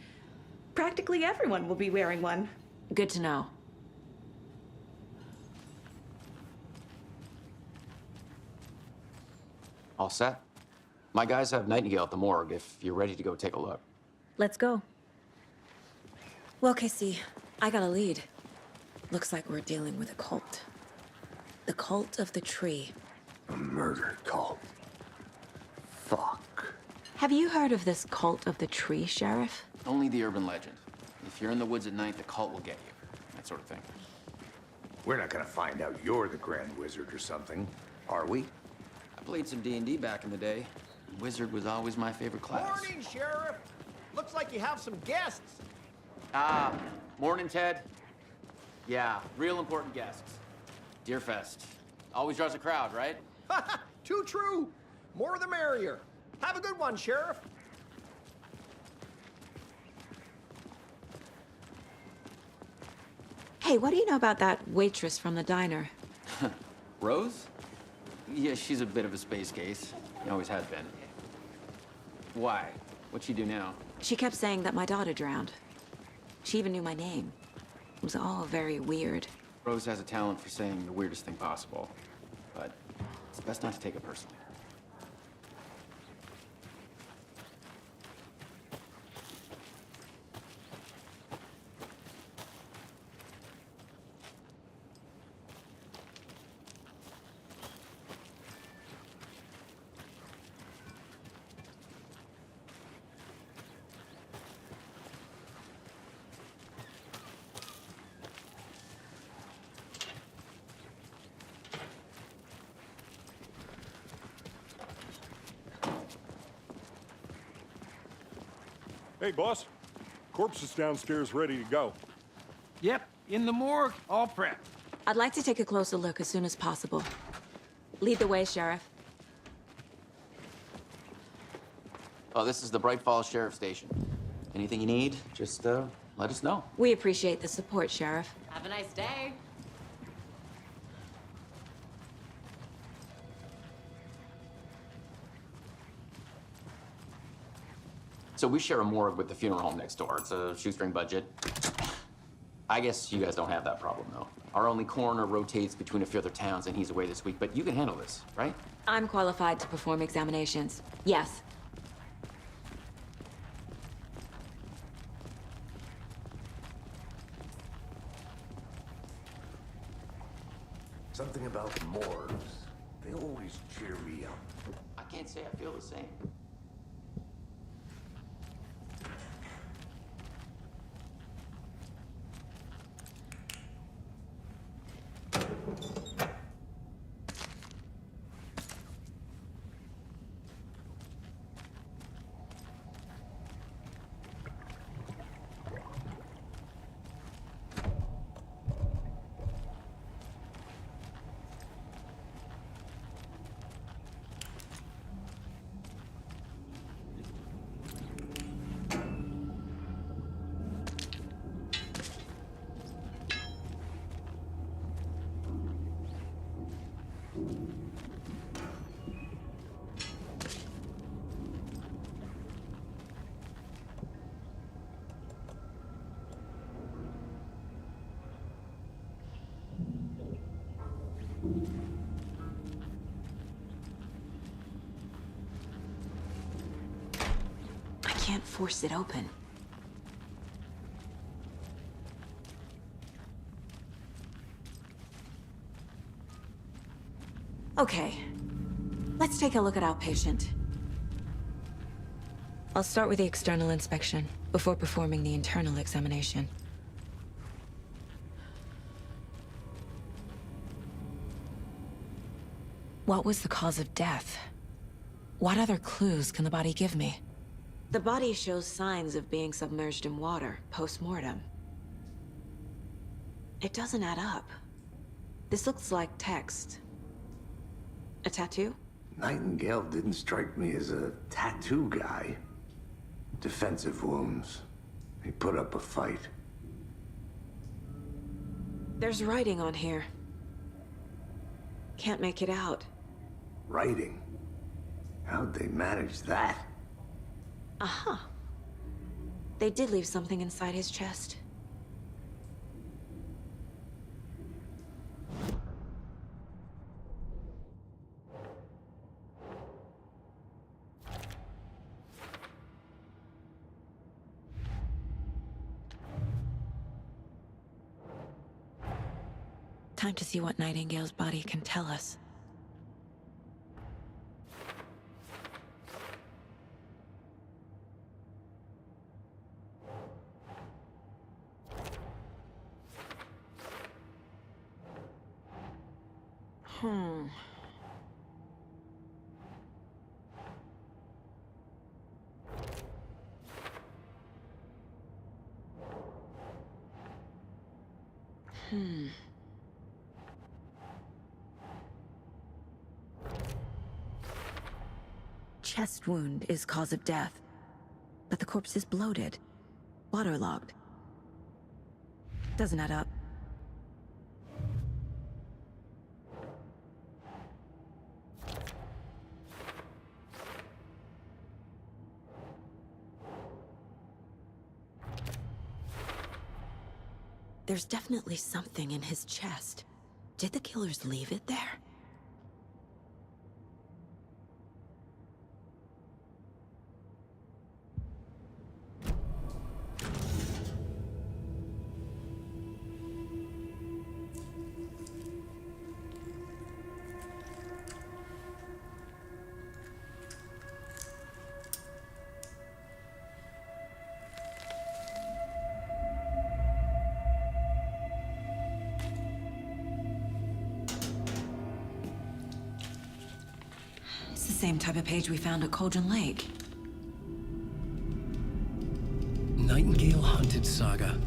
Practically everyone will be wearing one. Good to know. All set? My guys have Nightingale at the morgue if you're ready to go take a look. Let's go. Well, Casey, I got a lead. Looks like we're dealing with a cult. The cult of the tree. A murder cult. Fuck. Have you heard of this cult of the tree, Sheriff? Only the urban legend. If you're in the woods at night, the cult will get you. That sort of thing. We're not gonna find out you're the Grand Wizard or something, are we? I played some D&D back in the day. Wizard was always my favorite class. Morning, Sheriff. Looks like you have some guests. Ah, morning, Ted. Yeah, real important guests. Deerfest. Always draws a crowd, right? Too true. More the merrier. Have a good one, Sheriff. Hey, what do you know about that waitress from the diner? Rose? Yeah, she's a bit of a space case. Always has been. Why? What'd she do now? She kept saying that my daughter drowned. She even knew my name. It was all very weird. Rose has a talent for saying the weirdest thing possible, but it's best not to take it personally. Hey, boss. Corpse is downstairs ready to go. Yep, in the morgue, all prepped. I'd like to take a closer look as soon as possible. Lead the way, Sheriff. Oh, this is the Bright Falls Sheriff Station. Anything you need, just let us know. We appreciate the support, Sheriff. Have a nice day. So we share a morgue with the funeral home next door. It's a shoestring budget. I guess you guys don't have that problem, though. Our only coroner rotates between a few other towns, and he's away this week, but you can handle this, right? I'm qualified to perform examinations. Yes. Something about morgues. They always cheer me up. I can't say I feel the same. I can't force it open. Okay, let's take a look at our patient. I'll start with the external inspection before performing the internal examination. What was the cause of death? What other clues can the body give me? The body shows signs of being submerged in water post-mortem. It doesn't add up. This looks like text. A tattoo? Nightingale didn't strike me as a tattoo guy. Defensive wounds. He put up a fight. There's writing on here. Can't make it out. Writing? How'd they manage that? Uh-huh. They did leave something inside his chest. Time to see what Nightingale's body can tell us. Hmm. Chest wound is cause of death, but the corpse is bloated, waterlogged. Doesn't add up. There's definitely something in his chest. Did the killers leave it there? It's the same type of page we found at Cauldron Lake. Nightingale hunted Saga.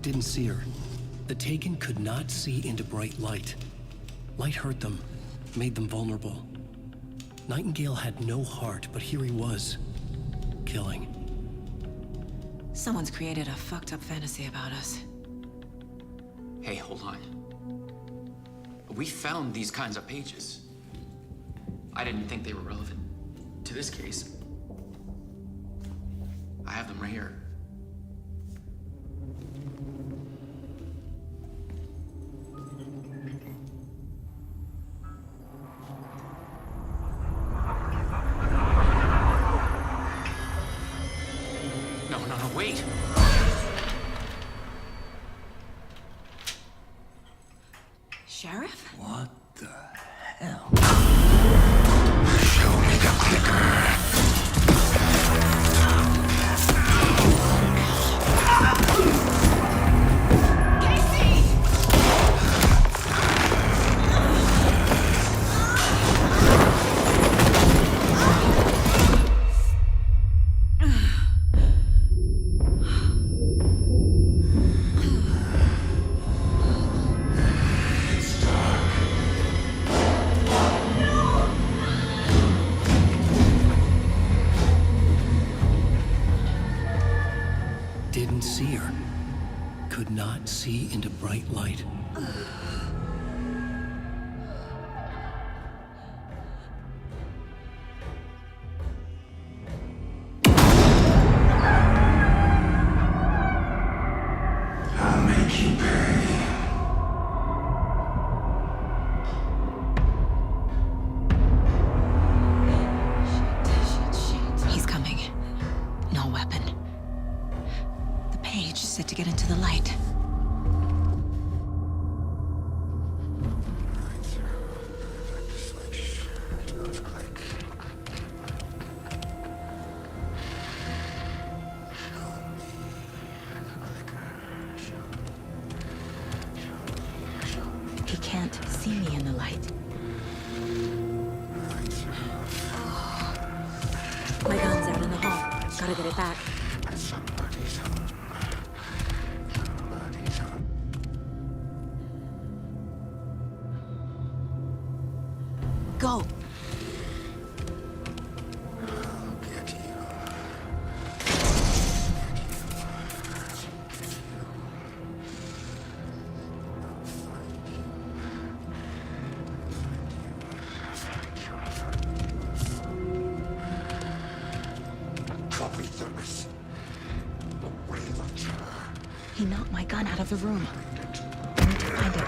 Didn't see her. The Taken could not see into bright light. Light hurt them, made them vulnerable. Nightingale had no heart, but here he was, killing. Someone's created a fucked up fantasy about us. Hey, hold on. We found these kinds of pages. I didn't think they were relevant to this case. I have them right here. No, wait. Sheriff? What the hell? Show me the clicker. Didn't see her. Could not see into bright light. I'll make you pay. He's coming. No weapon. The page set to get into the light. He can't see me in the light. My gun's out in the hall. Gotta get it back. Go! Copy this. The way of terror. He knocked my gun out of the room. I need to find it.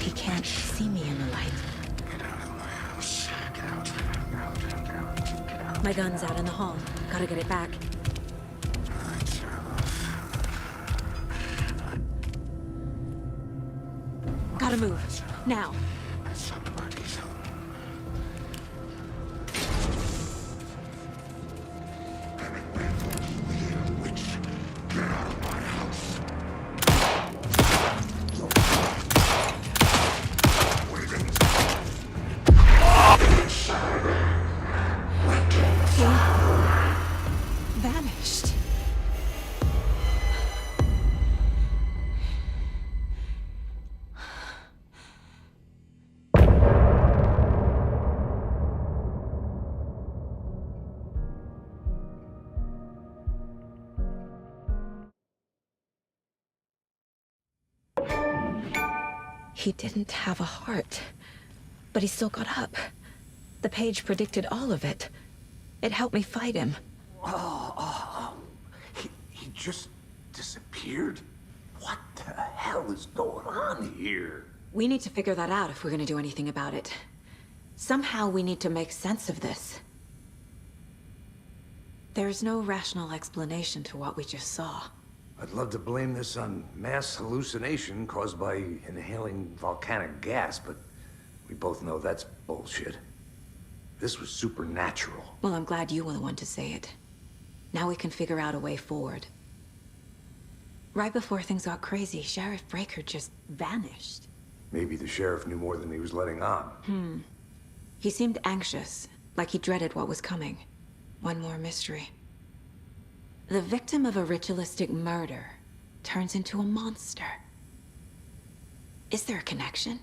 He can't see me in the light. Get out of my house. Get out. Out. My gun's out in the hall. Gotta get it back. Gotta move. Now. Somebody's home. Witch He didn't have a heart, but he still got up. The page predicted all of it. It helped me fight him. He just disappeared? What the hell is going on here? We need to figure that out if we're gonna do anything about it. Somehow we need to make sense of this. There's no rational explanation to what we just saw. I'd love to blame this on mass hallucination caused by inhaling volcanic gas, but we both know that's bullshit. This was supernatural. Well, I'm glad you were the one to say it. Now we can figure out a way forward. Right before things got crazy, Sheriff Breaker just vanished. Maybe the sheriff knew more than he was letting on. He seemed anxious, like he dreaded what was coming. One more mystery. The victim of a ritualistic murder turns into a monster. Is there a connection?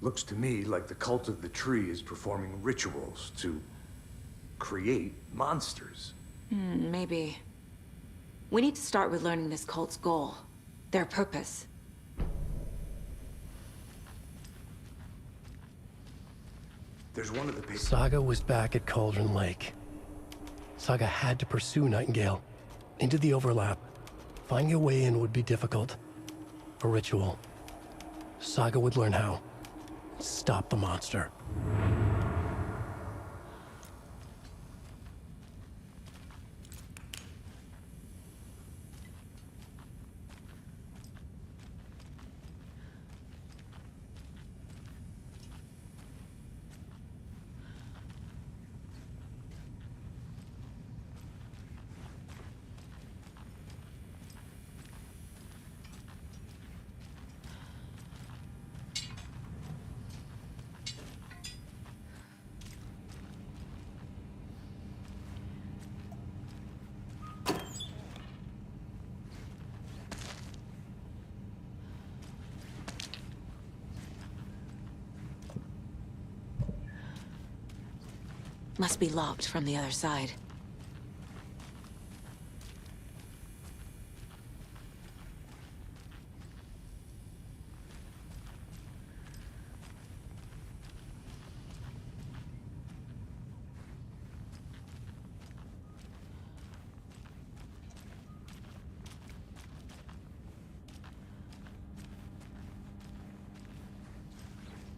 Looks to me like the cult of the tree is performing rituals to create monsters. Maybe. We need to start with learning this cult's goal, their purpose. There's one of the papers. Saga was back at Cauldron Lake. Saga had to pursue Nightingale into the overlap. Finding a way in would be difficult. A ritual. Saga would learn how. Stop the monster. Must be locked from the other side.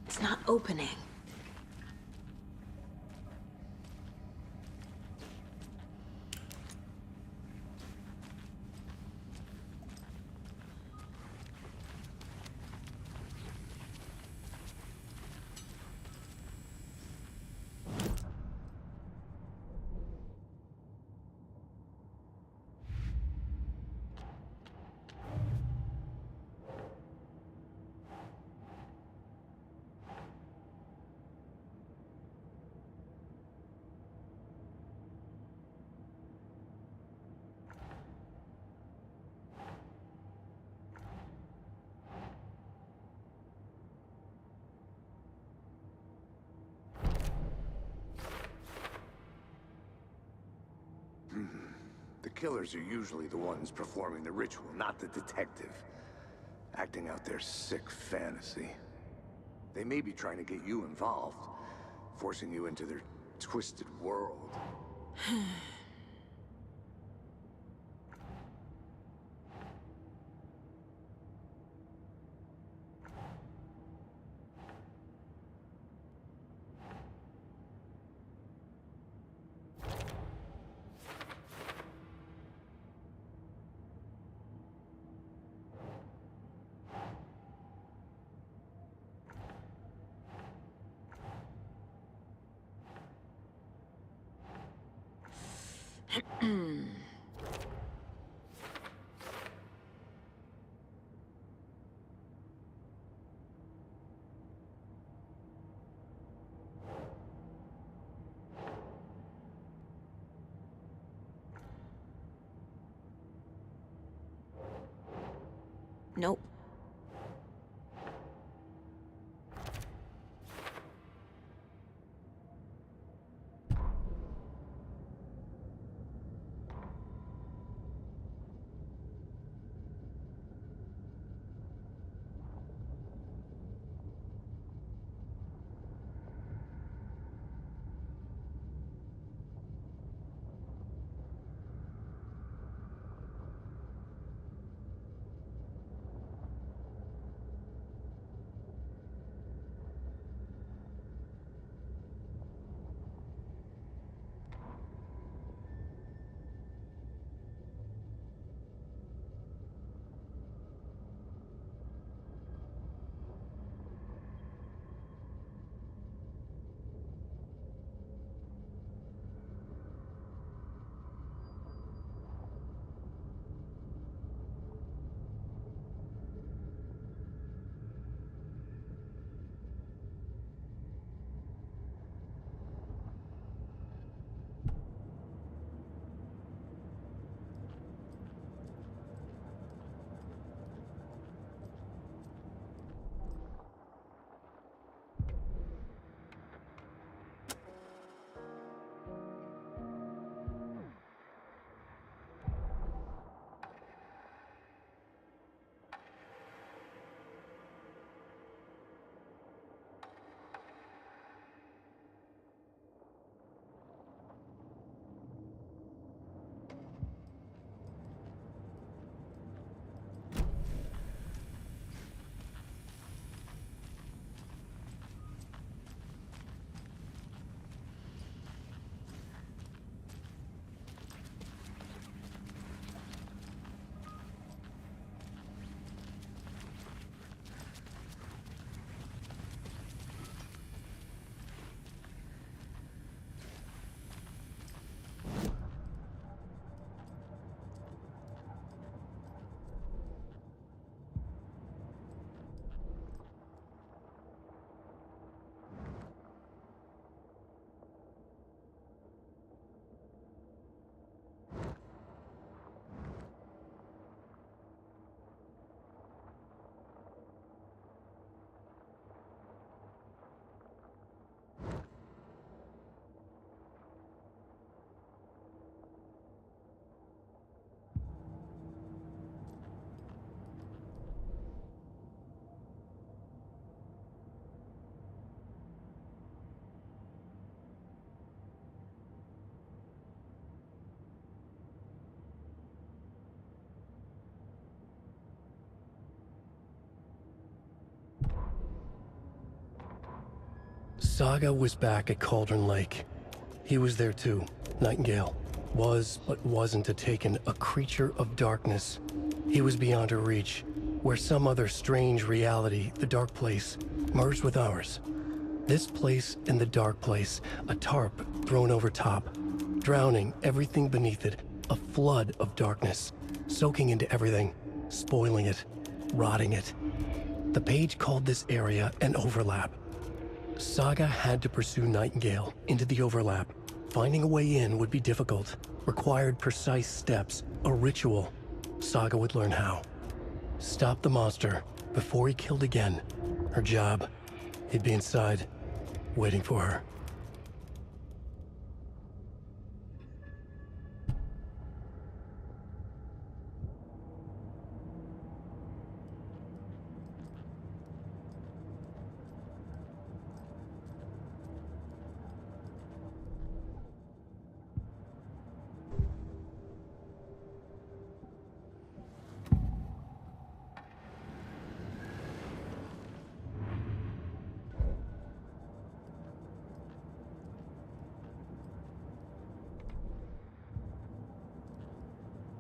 It's not opening. The killers are usually the ones performing the ritual, not the detective. Acting out their sick fantasy. They may be trying to get you involved, forcing you into their twisted world. Nope. Saga was back at Cauldron Lake. He was there too, Nightingale. Was, but wasn't a Taken, a creature of darkness. He was beyond her reach, where some other strange reality, the Dark Place, merged with ours. This place and the Dark Place, a tarp thrown over top, drowning everything beneath it, a flood of darkness, soaking into everything, spoiling it, rotting it. The page called this area an overlap. Saga had to pursue Nightingale into the overlap. Finding a way in would be difficult, required precise steps, a ritual. Saga would learn how. Stop the monster before he killed again. Her job. He'd be inside, waiting for her.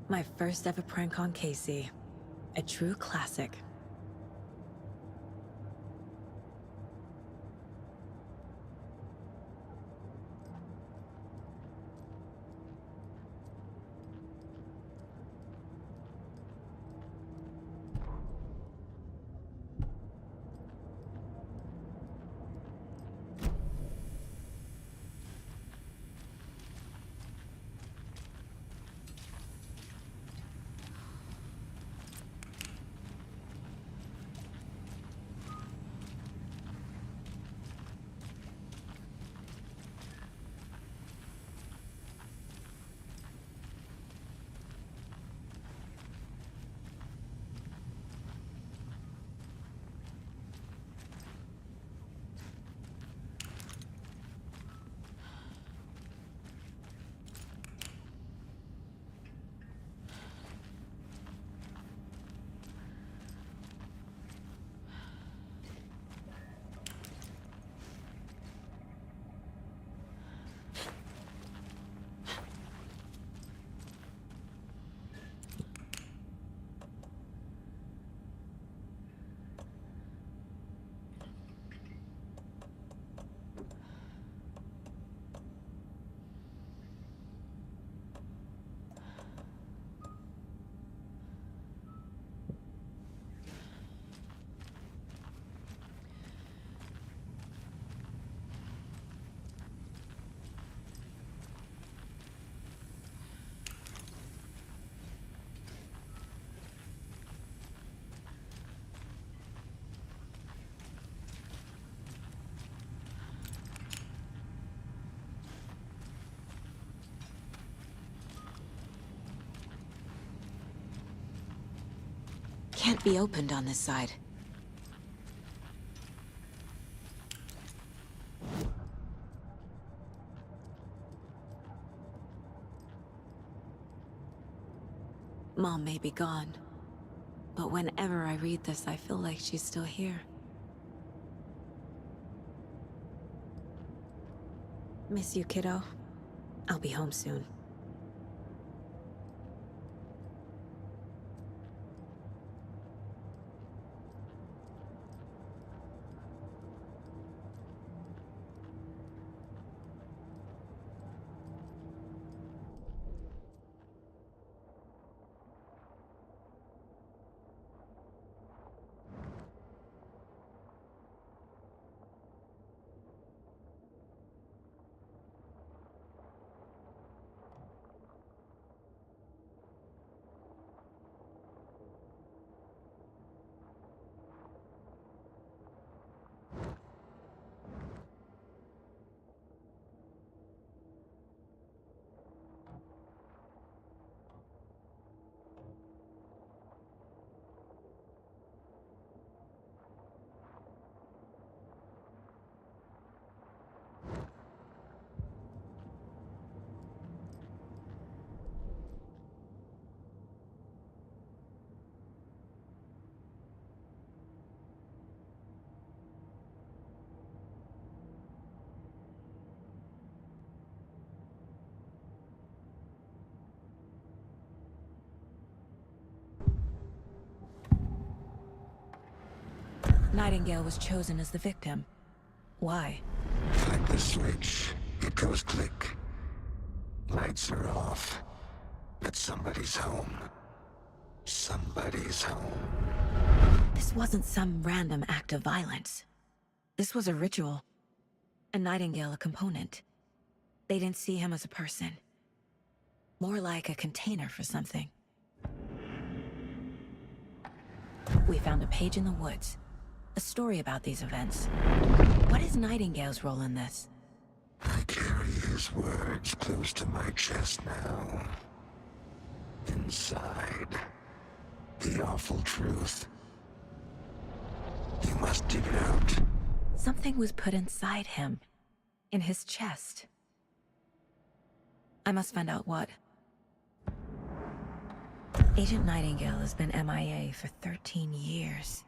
My first ever prank on Casey. A true classic. Can't be opened on this side. Mom may be gone, but whenever I read this, I feel like she's still here. Miss you, kiddo. I'll be home soon. Nightingale was chosen as the victim. Why? Like the switch, it goes click. Lights are off. But somebody's home. Somebody's home. This wasn't some random act of violence. This was a ritual. And Nightingale a component. They didn't see him as a person. More like a container for something. We found a page in the woods. A story about these events. What is Nightingale's role in this? I carry his words close to my chest now. Inside, the awful truth. You must dig it out. Something was put inside him. In his chest. I must find out what. Agent Nightingale has been MIA for 13 years.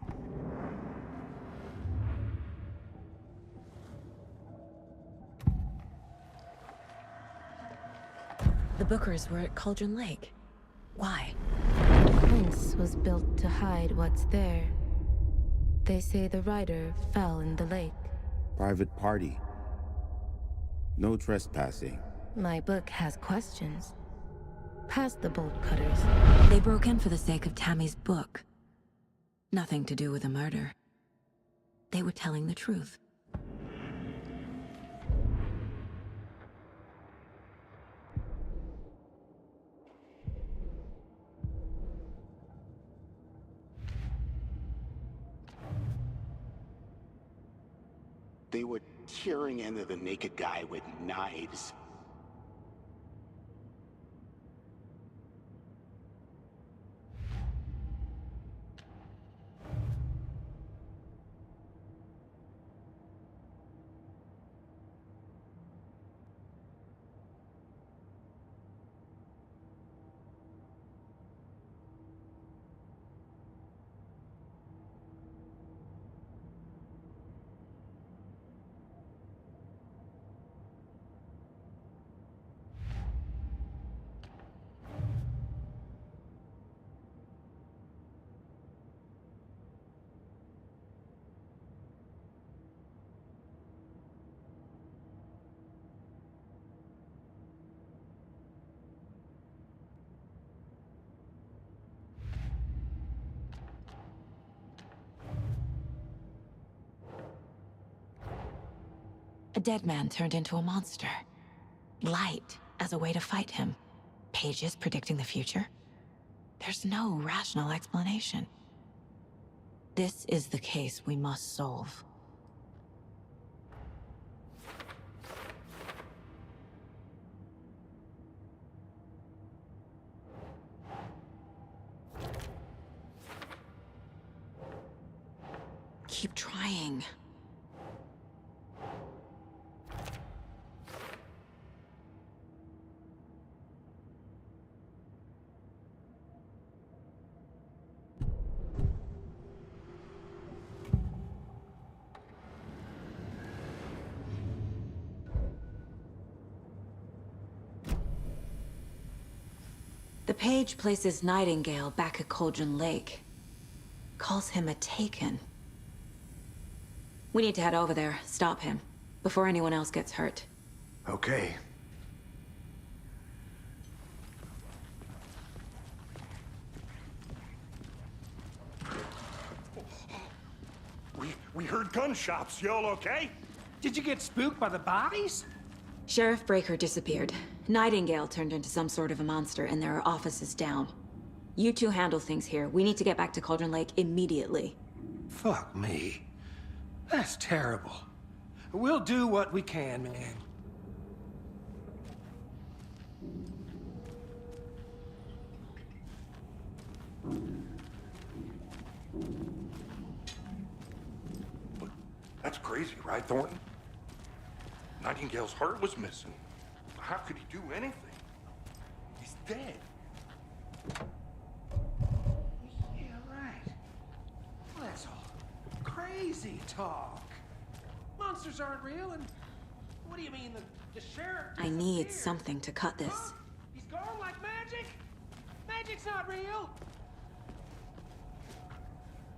The Bookers were at Cauldron Lake. Why? The fence was built to hide what's there. They say the rider fell in the lake. Private party. No trespassing. My book has questions. Past the bolt cutters. They broke in for the sake of Tammy's book. Nothing to do with the murder. They were telling the truth. They were tearing into the naked guy with knives. A dead man turned into a monster. Light as a way to fight him. Pages predicting the future. There's no rational explanation. This is the case we must solve. Keep trying. The page places Nightingale back at Cauldron Lake. Calls him a Taken. We need to head over there, stop him, before anyone else gets hurt. Okay. We heard gunshots. Y'all okay? Did you get spooked by the bodies? Sheriff Breaker disappeared. Nightingale turned into some sort of a monster, and there are offices down. You two handle things here. We need to get back to Cauldron Lake immediately. Fuck me. That's terrible. We'll do what we can, man. That's crazy, right, Thornton? Nightingale's heart was missing. How could he do anything? He's dead. Yeah, right. Well, that's all crazy talk. Monsters aren't real, and what do you mean the sheriff I need something to cut this. Huh? He's gone like magic? Magic's not real.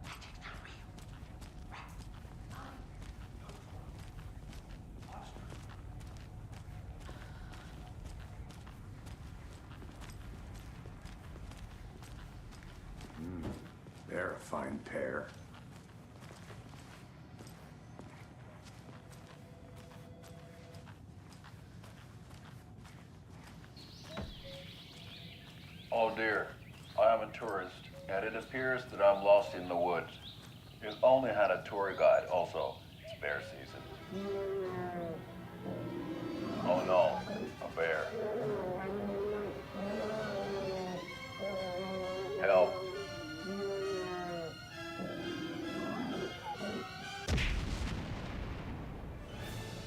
Magic's not real. They're a fine pair. Oh dear, I am a tourist, and it appears that I'm lost in the woods. You only had a tour guide also. It's bear season. Oh no, a bear. Help.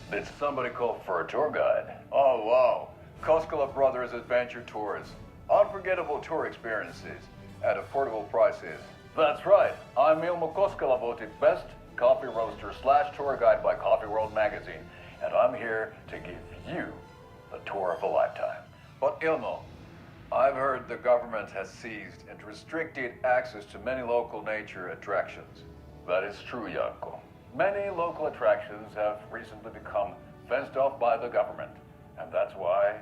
Did somebody call for a tour guide? Oh wow, Koskela Brothers Adventure Tours. Unforgettable tour experiences at affordable prices. That's right, I'm Ilmo Koskela, voted best coffee roaster / tour guide by Coffee World magazine, and I'm here to give you the tour of a lifetime. But Ilmo, I've heard the government has seized and restricted access to many local nature attractions. That is true, Janko. Many local attractions have recently become fenced off by the government, and that's why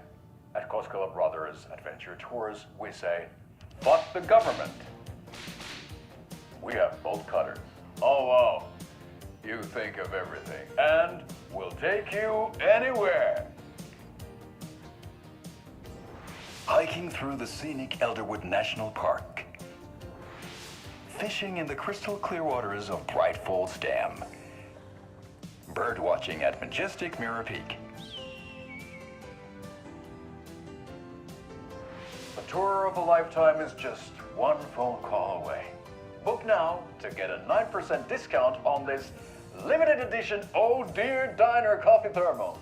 at Koskela Brothers Adventure Tours, we say, fuck the government. We have bolt cutters. Oh, wow. You think of everything, and we'll take you anywhere. Hiking through the scenic Elderwood National Park. Fishing in the crystal clear waters of Bright Falls Dam. Bird watching at majestic Mirror Peak. A tour of a lifetime is just one phone call away. Book now to get a 9% discount on this limited edition Oh Dear Diner coffee thermos.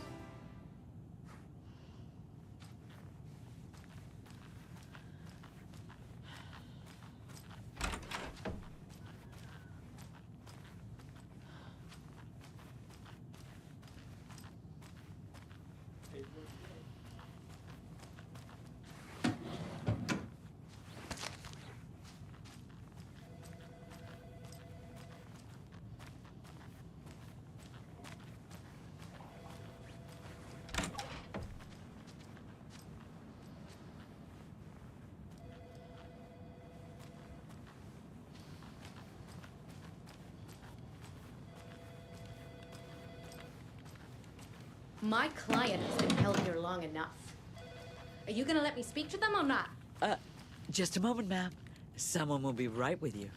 My client has been held here long enough. Are you gonna let me speak to them or not? Just a moment, ma'am. Someone will be right with you.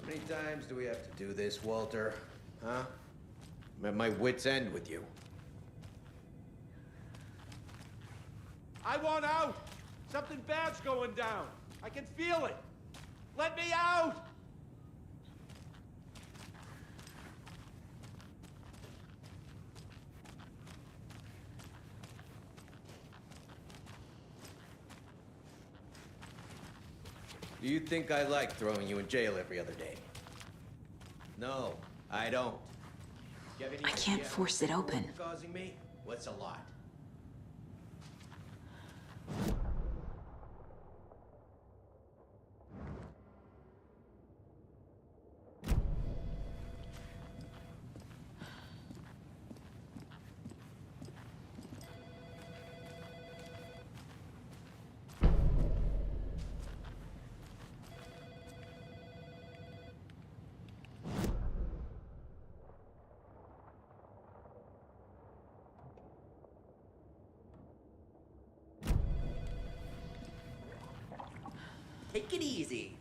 How many times do we have to do this, Walter? Huh? I'm at my wit's end with you. I want out! Something bad's going down. I can feel it. Let me out! Do you think I like throwing you in jail every other day? No, I don't. Do you have any I can't idea force it what open. you're causing me? What's a lot? Take it easy.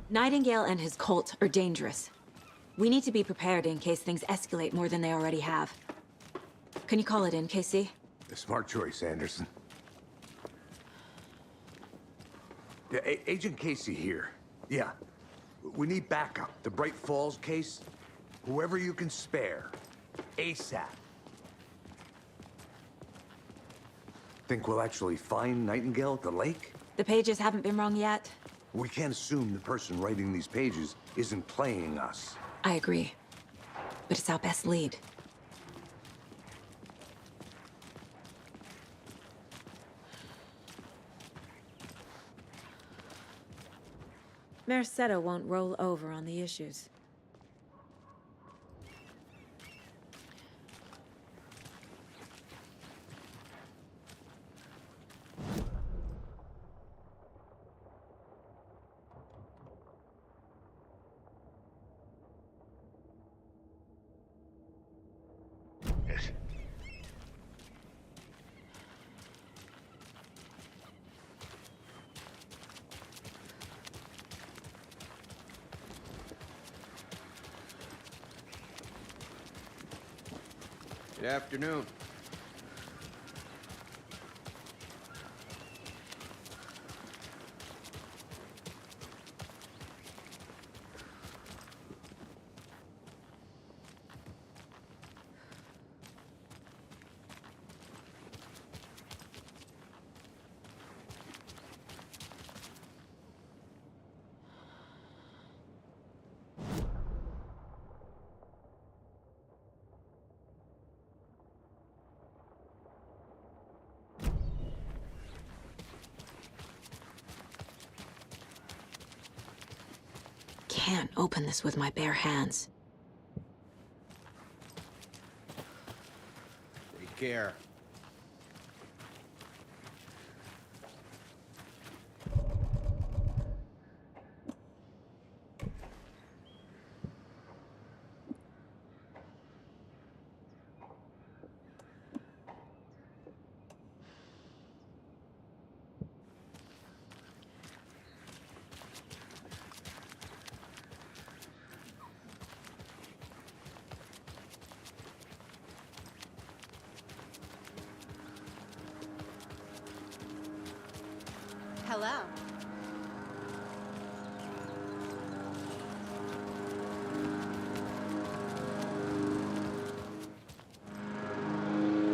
Nightingale and his cult are dangerous. We need to be prepared in case things escalate more than they already have. Can you call it in, KC? A smart choice, Anderson. Yeah, Agent Casey here. Yeah. We need backup. The Bright Falls case. Whoever you can spare. ASAP. Think we'll actually find Nightingale at the lake? The pages haven't been wrong yet. We can't assume the person writing these pages isn't playing us. I agree. But it's our best lead. Mercado won't roll over on the issues. Good afternoon. Can't open this with my bare hands. Take care. Hello.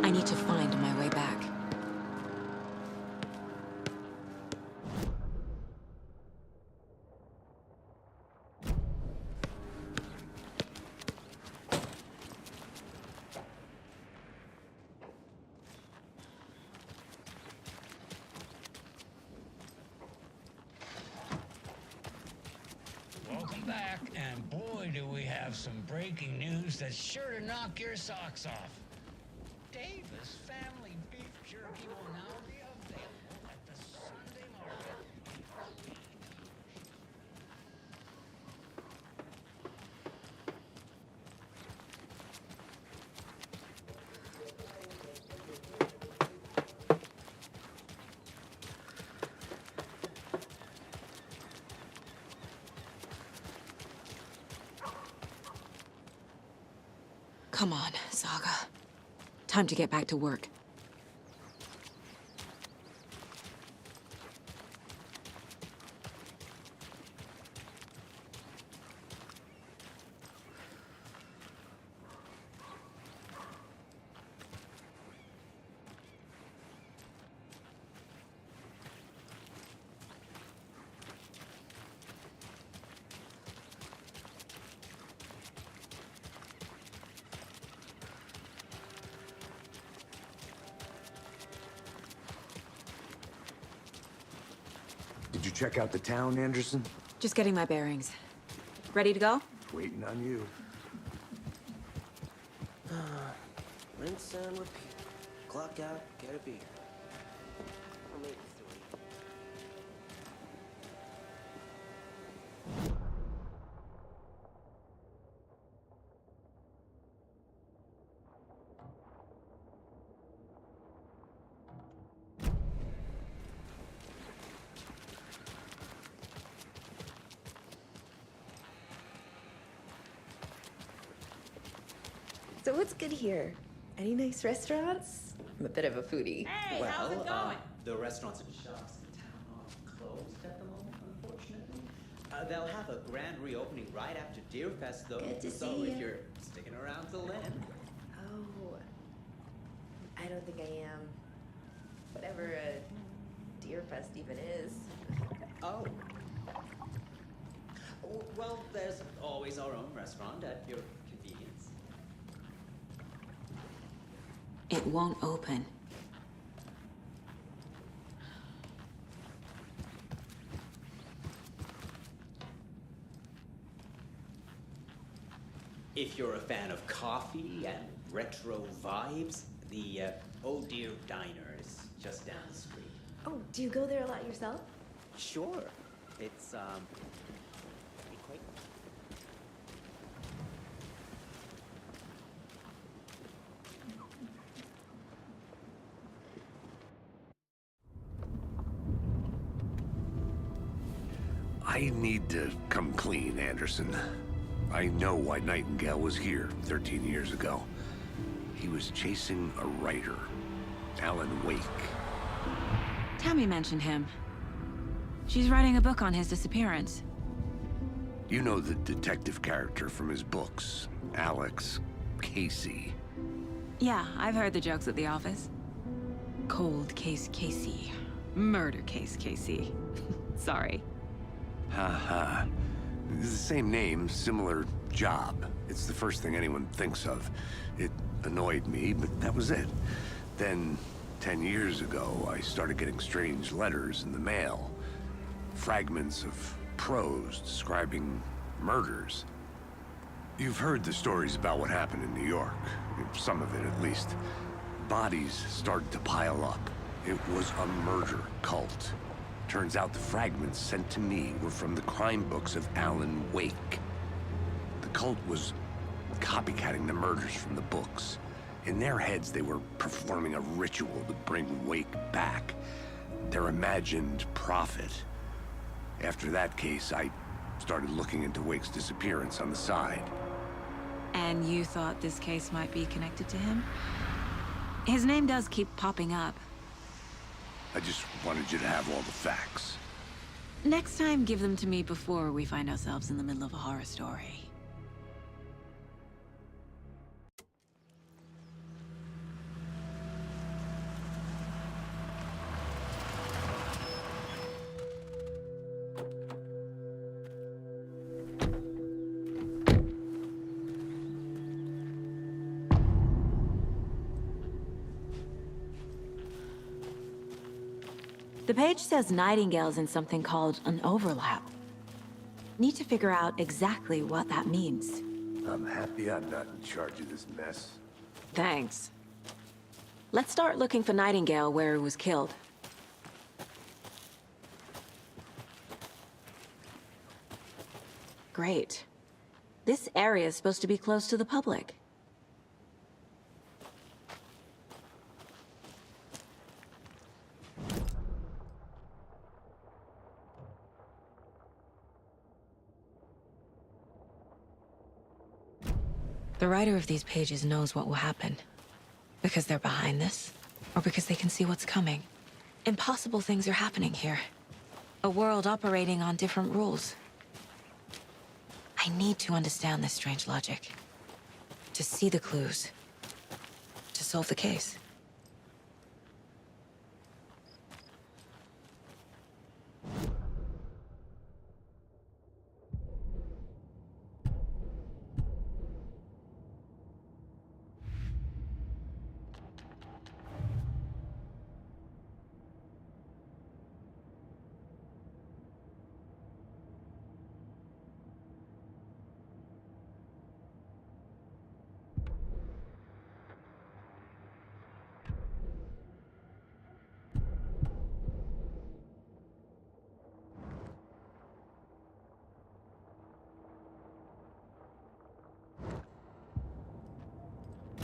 I need to find my way back. Welcome back, and boy, do we have some breaking news that's sure to knock your socks off. Davis Family Beef Jerky will now be available at the Sunday Market. Come on, Saga. Time to get back to work. Did you check out the town, Anderson? Just getting my bearings. Ready to go? Waiting on you. Rinse and repeat. Clock out, get a beer. Or maybe 3. So what's good here? Any nice restaurants? I'm a bit of a foodie. The restaurants and shops in town are closed at the moment, unfortunately. They'll have a grand reopening right after Deer Fest, though. Good to so see if ya. you're sticking around till then. Oh, I don't think I am. Whatever a Deer Fest even is. Oh. Well, there's always our own restaurant at your convenience. It won't open. If you're a fan of coffee and retro vibes, the Oh Dear Diner is just down the street. Oh, do you go there a lot yourself? Sure. It's, quite... I need to come clean, Anderson. I know why Nightingale was here 13 years ago. He was chasing a writer, Alan Wake. Tammy mentioned him. She's writing a book on his disappearance. You know the detective character from his books, Alex Casey. Yeah, I've heard the jokes at the office. Cold case Casey. Murder case Casey. Sorry. Ha. It's the same name, similar job. It's the first thing anyone thinks of. It annoyed me, but that was it. Then, 10 years ago, I started getting strange letters in the mail. Fragments of prose describing murders. You've heard the stories about what happened in New York. Some of it, at least. Bodies started to pile up. It was a murder cult. Turns out the fragments sent to me were from the crime books of Alan Wake. The cult was copycatting the murders from the books. In their heads, they were performing a ritual to bring Wake back. Their imagined prophet. After that case, I started looking into Wake's disappearance on the side. And you thought this case might be connected to him? His name does keep popping up. I just wanted you to have all the facts. Next time, give them to me before we find ourselves in the middle of a horror story. The page says Nightingale's in something called an overlap. Need to figure out exactly what that means. I'm happy I'm not in charge of this mess. Thanks. Let's start looking for Nightingale where he was killed. Great. This area is supposed to be close to the public. The writer of these pages knows what will happen. Because they're behind this, or because they can see what's coming. Impossible things are happening here. A world operating on different rules. I need to understand this strange logic. To see the clues. To solve the case.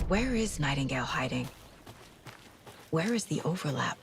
Where is Nightingale hiding? Where is the overlap?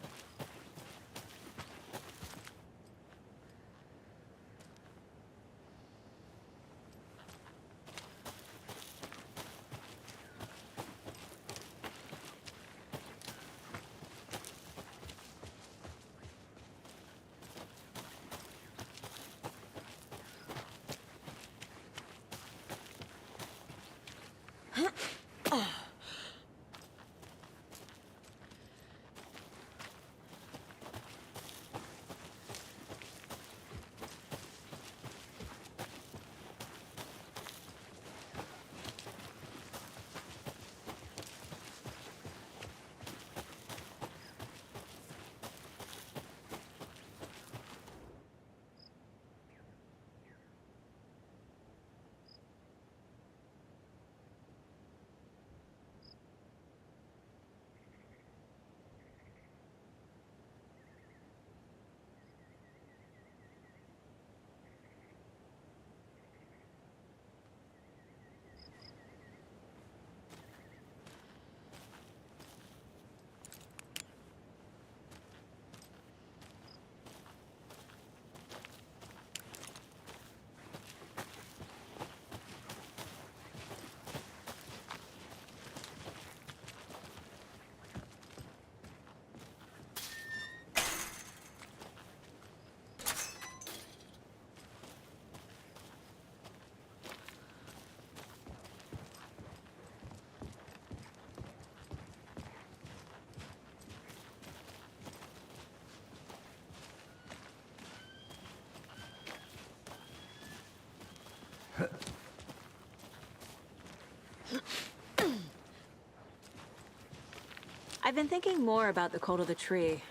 I've been thinking more about the cult of the tree.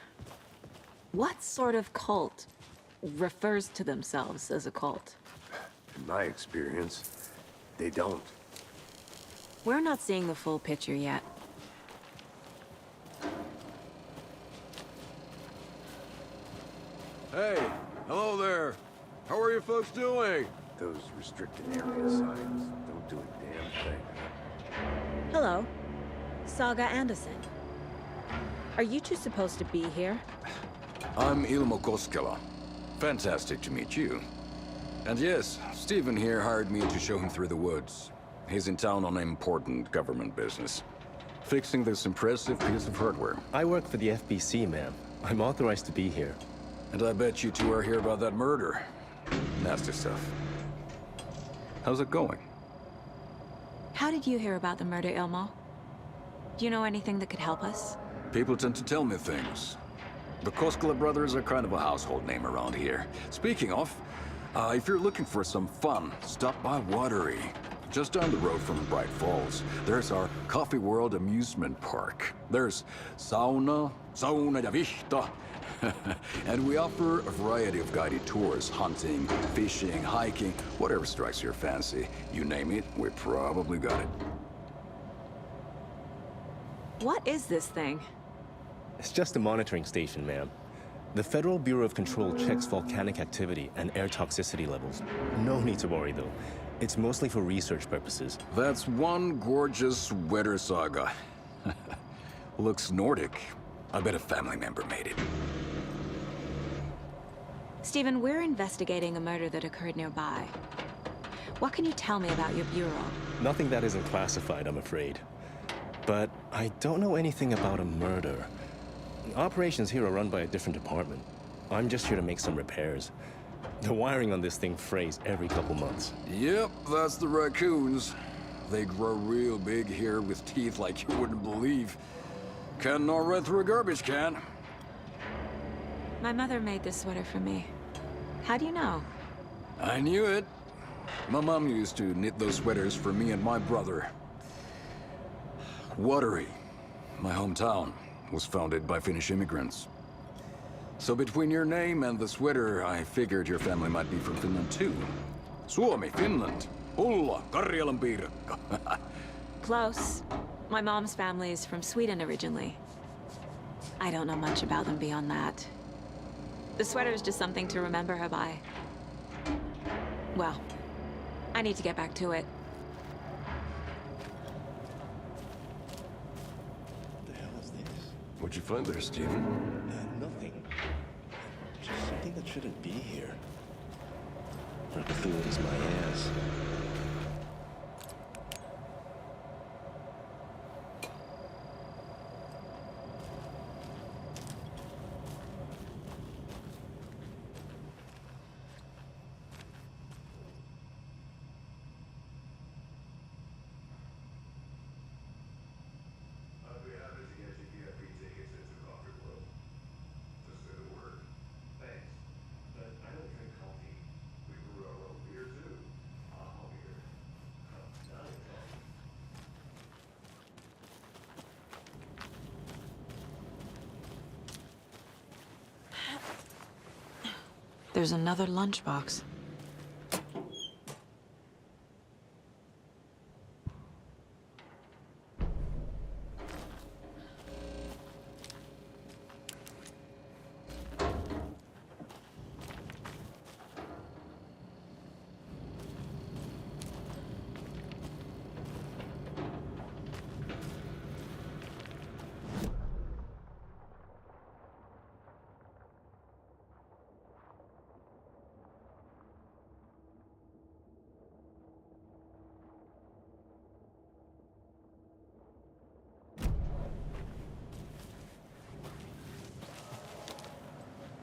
What sort of cult refers to themselves as a cult? In my experience, they don't. We're not seeing the full picture yet. Hey, hello there. How are you folks doing? Those restricted area signs don't do a damn thing. Hello, Saga Anderson. Are you two supposed to be here? I'm Ilmo Koskela. Fantastic to meet you. And yes, Stephen here hired me to show him through the woods. He's in town on important government business. Fixing this impressive piece of hardware. I work for the FBC, ma'am. I'm authorized to be here. And I bet you two are here about that murder. Nasty stuff. How's it going? How did you hear about the murder, Ilmo? Do you know anything that could help us? People tend to tell me things. The Koskela brothers are kind of a household name around here. Speaking of, if you're looking for some fun, stop by Watery. Just down the road from Bright Falls, there's our Coffee World amusement park. There's sauna ja vihta. And we offer a variety of guided tours, hunting, fishing, hiking, whatever strikes your fancy. You name it, we probably got it. What is this thing? It's just a monitoring station, ma'am. The Federal Bureau of Control checks volcanic activity and air toxicity levels. No need to worry, though. It's mostly for research purposes. That's one gorgeous weather saga. Looks Nordic. I bet a family member made it. Stephen, we're investigating a murder that occurred nearby. What can you tell me about your bureau? Nothing that isn't classified, I'm afraid. But I don't know anything about a murder. Operations here are run by a different department. I'm just here to make some repairs. The wiring on this thing frays every couple months. Yep, that's the raccoons. They grow real big here with teeth like you wouldn't believe. Can't gnaw right through a garbage can. My mother made this sweater for me. How do you know? I knew it. My mom used to knit those sweaters for me and my brother. Watery, my hometown, was founded by Finnish immigrants. So between your name and the sweater, I figured your family might be from Finland too. Suomi, Finland. Ulla, Karjalan piirakka. Close. My mom's family is from Sweden originally. I don't know much about them beyond that. The sweater is just something to remember her by. Well, I need to get back to it. What the hell is this? What'd you find there, Stephen? Nothing. Just something that shouldn't be here. Or Cthulhu is my ass. There's another lunchbox.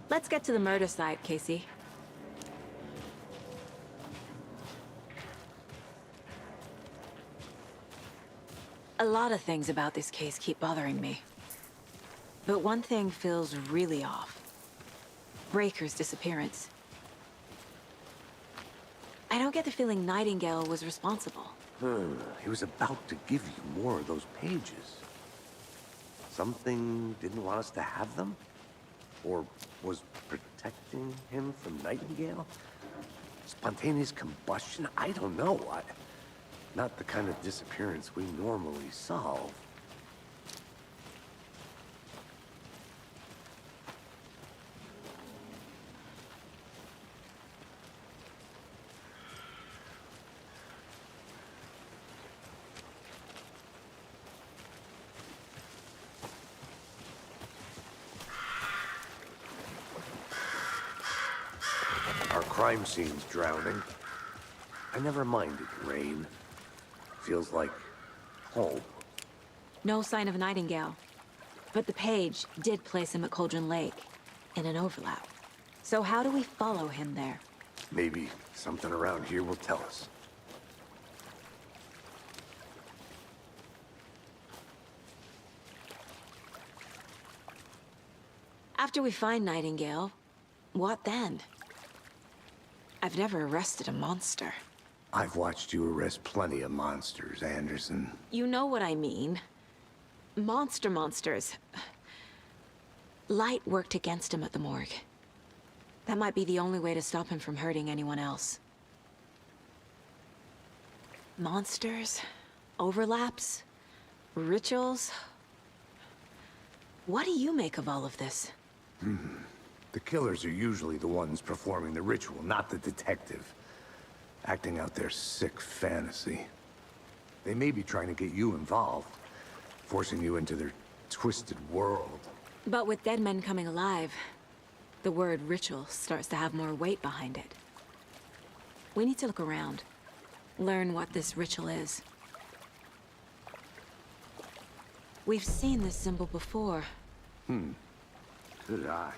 Let's get to the murder site, Casey. A lot of things about this case keep bothering me. But one thing feels really off. Breaker's disappearance. I don't get the feeling Nightingale was responsible. He was about to give you more of those pages. Something didn't want us to have them? Or was protecting him from Nightingale? Spontaneous combustion? I don't know. Not the kind of disappearance we normally solve. Our crime scene's drowning. I never minded rain. Feels like home. No sign of Nightingale. But the page did place him at Cauldron Lake, in an overlap. So how do we follow him there? Maybe something around here will tell us. After we find Nightingale, what then? I've never arrested a monster. I've watched you arrest plenty of monsters, Anderson. You know what I mean. Monsters. Light worked against him at the morgue. That might be the only way to stop him from hurting anyone else. Monsters? Overlaps? Rituals? What do you make of all of this? The killers are usually the ones performing the ritual, not the detective. Acting out their sick fantasy. They may be trying to get you involved, forcing you into their twisted world. But with dead men coming alive, the word ritual starts to have more weight behind it. We need to look around, learn what this ritual is. We've seen this symbol before. Good eye.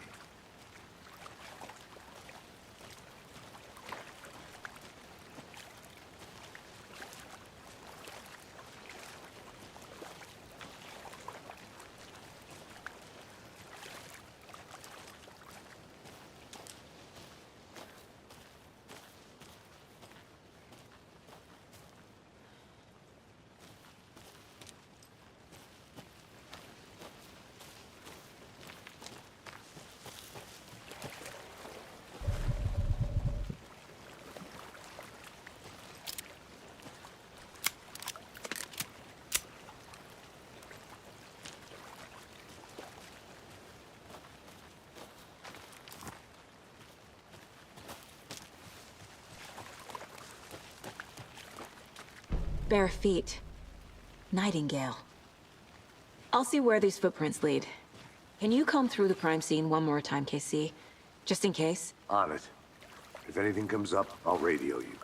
Bare feet. Nightingale. I'll see where these footprints lead. Can you comb through the crime scene one more time, KC? Just in case? On it. If anything comes up, I'll radio you.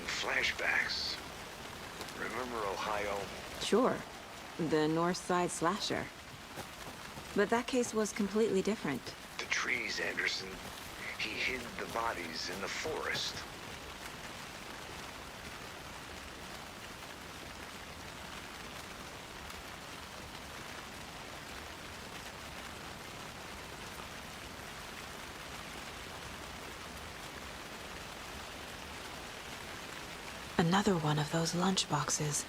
flashbacks. Remember Ohio? Sure. The North Side slasher. But that case was completely different. The trees, Anderson. He hid the bodies in the forest. Another one of those lunch boxes.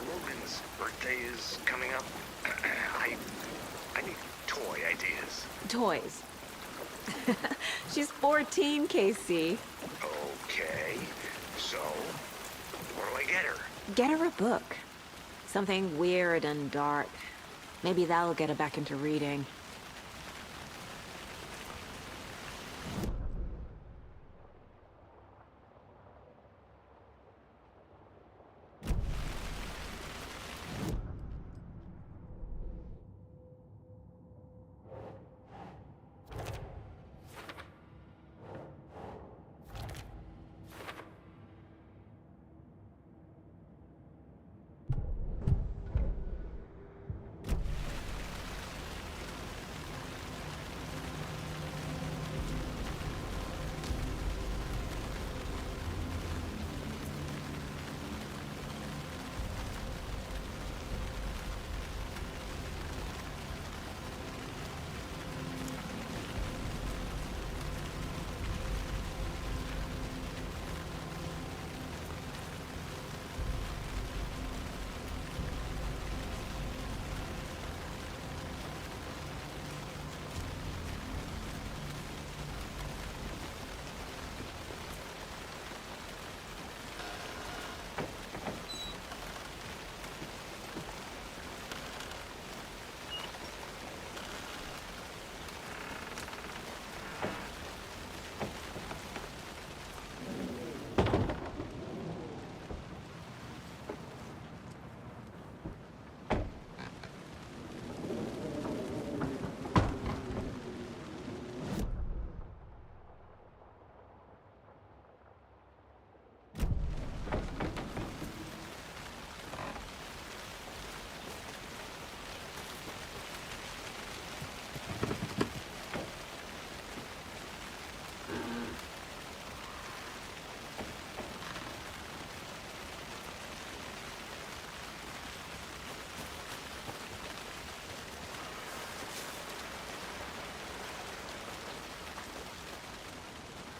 Logan's birthday is coming up. I need toy ideas. Toys. She's 14, Casey. Okay, so what do I get her? Get her a book. Something weird and dark. Maybe that'll get her back into reading.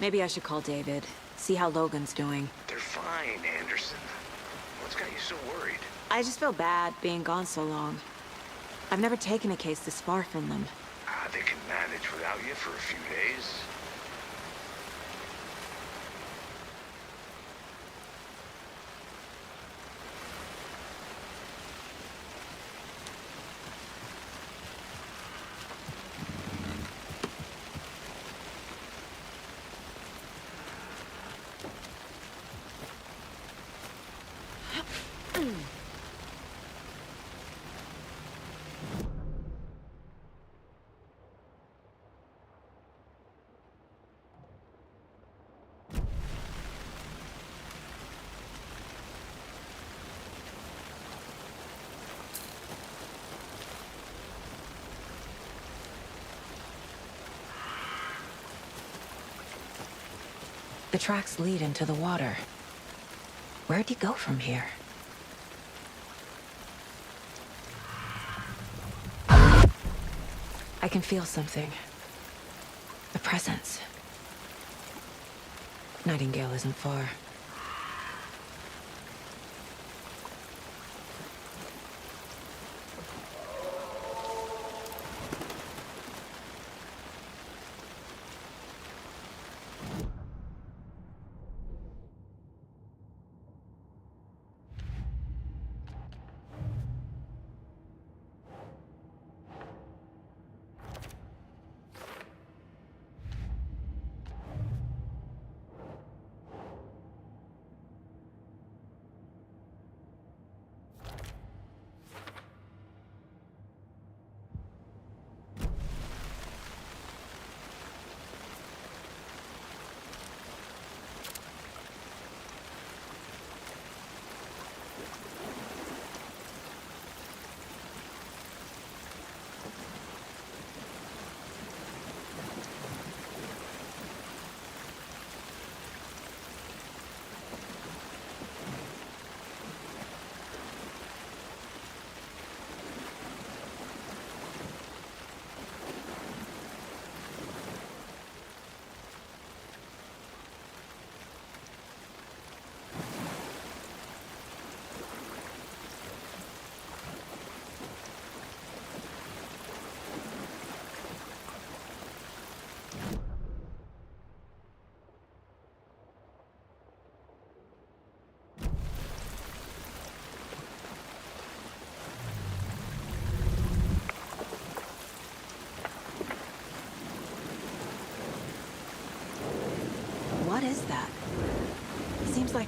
Maybe I should call David, see how Logan's doing. They're fine, Anderson. What's got you so worried? I just feel bad being gone so long. I've never taken a case this far from them. They can manage without you for a few days. The tracks lead into the water. Where'd he go from here? I can feel something. A presence. Nightingale isn't far.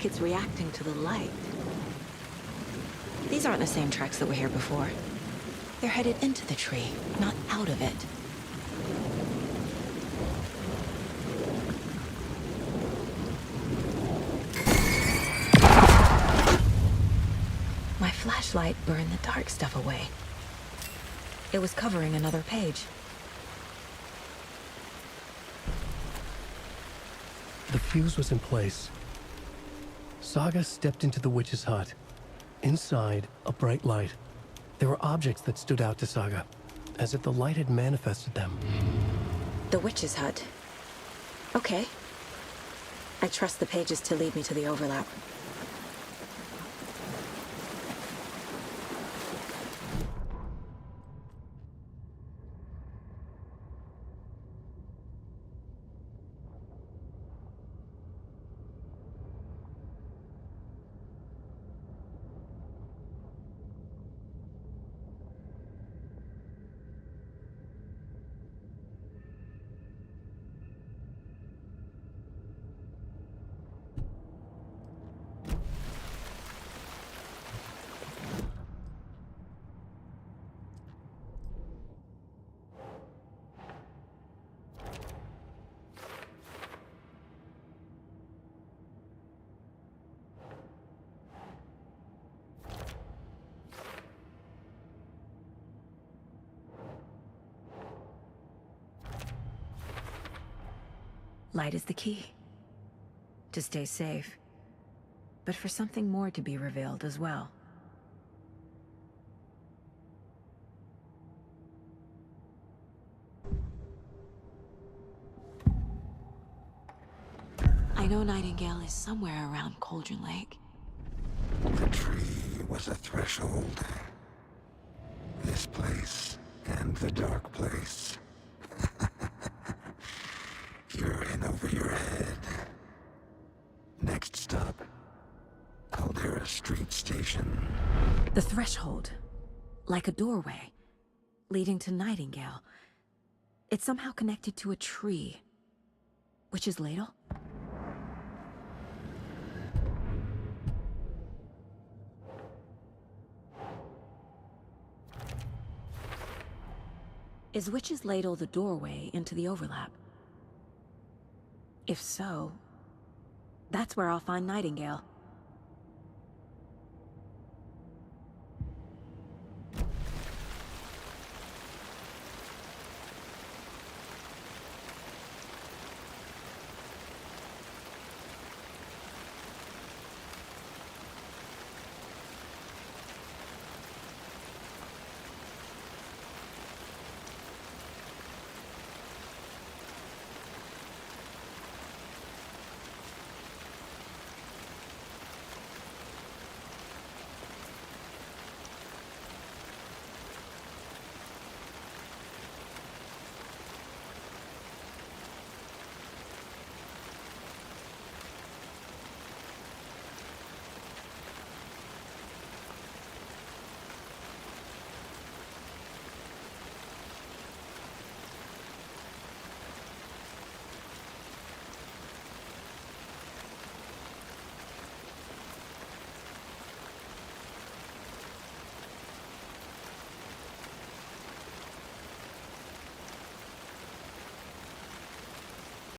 like it's reacting to the light. These aren't the same tracks that were here before. They're headed into the tree, not out of it. My flashlight burned the dark stuff away. It was covering another page. The fuse was in place. Saga stepped into the witch's hut. Inside, a bright light. There were objects that stood out to Saga, as if the light had manifested them. The witch's hut. Okay. I trust the pages to lead me to the overlap. Light is the key. To stay safe. But for something more to be revealed as well. I know Nightingale is somewhere around Cauldron Lake. The tree was a threshold. This place and the dark place. You're in over your head. Next stop, Caldera Street Station. The threshold. Like a doorway. Leading to Nightingale. It's somehow connected to a tree. Witch's ladle? Is Witch's ladle the doorway into the overlap? If so, that's where I'll find Nightingale.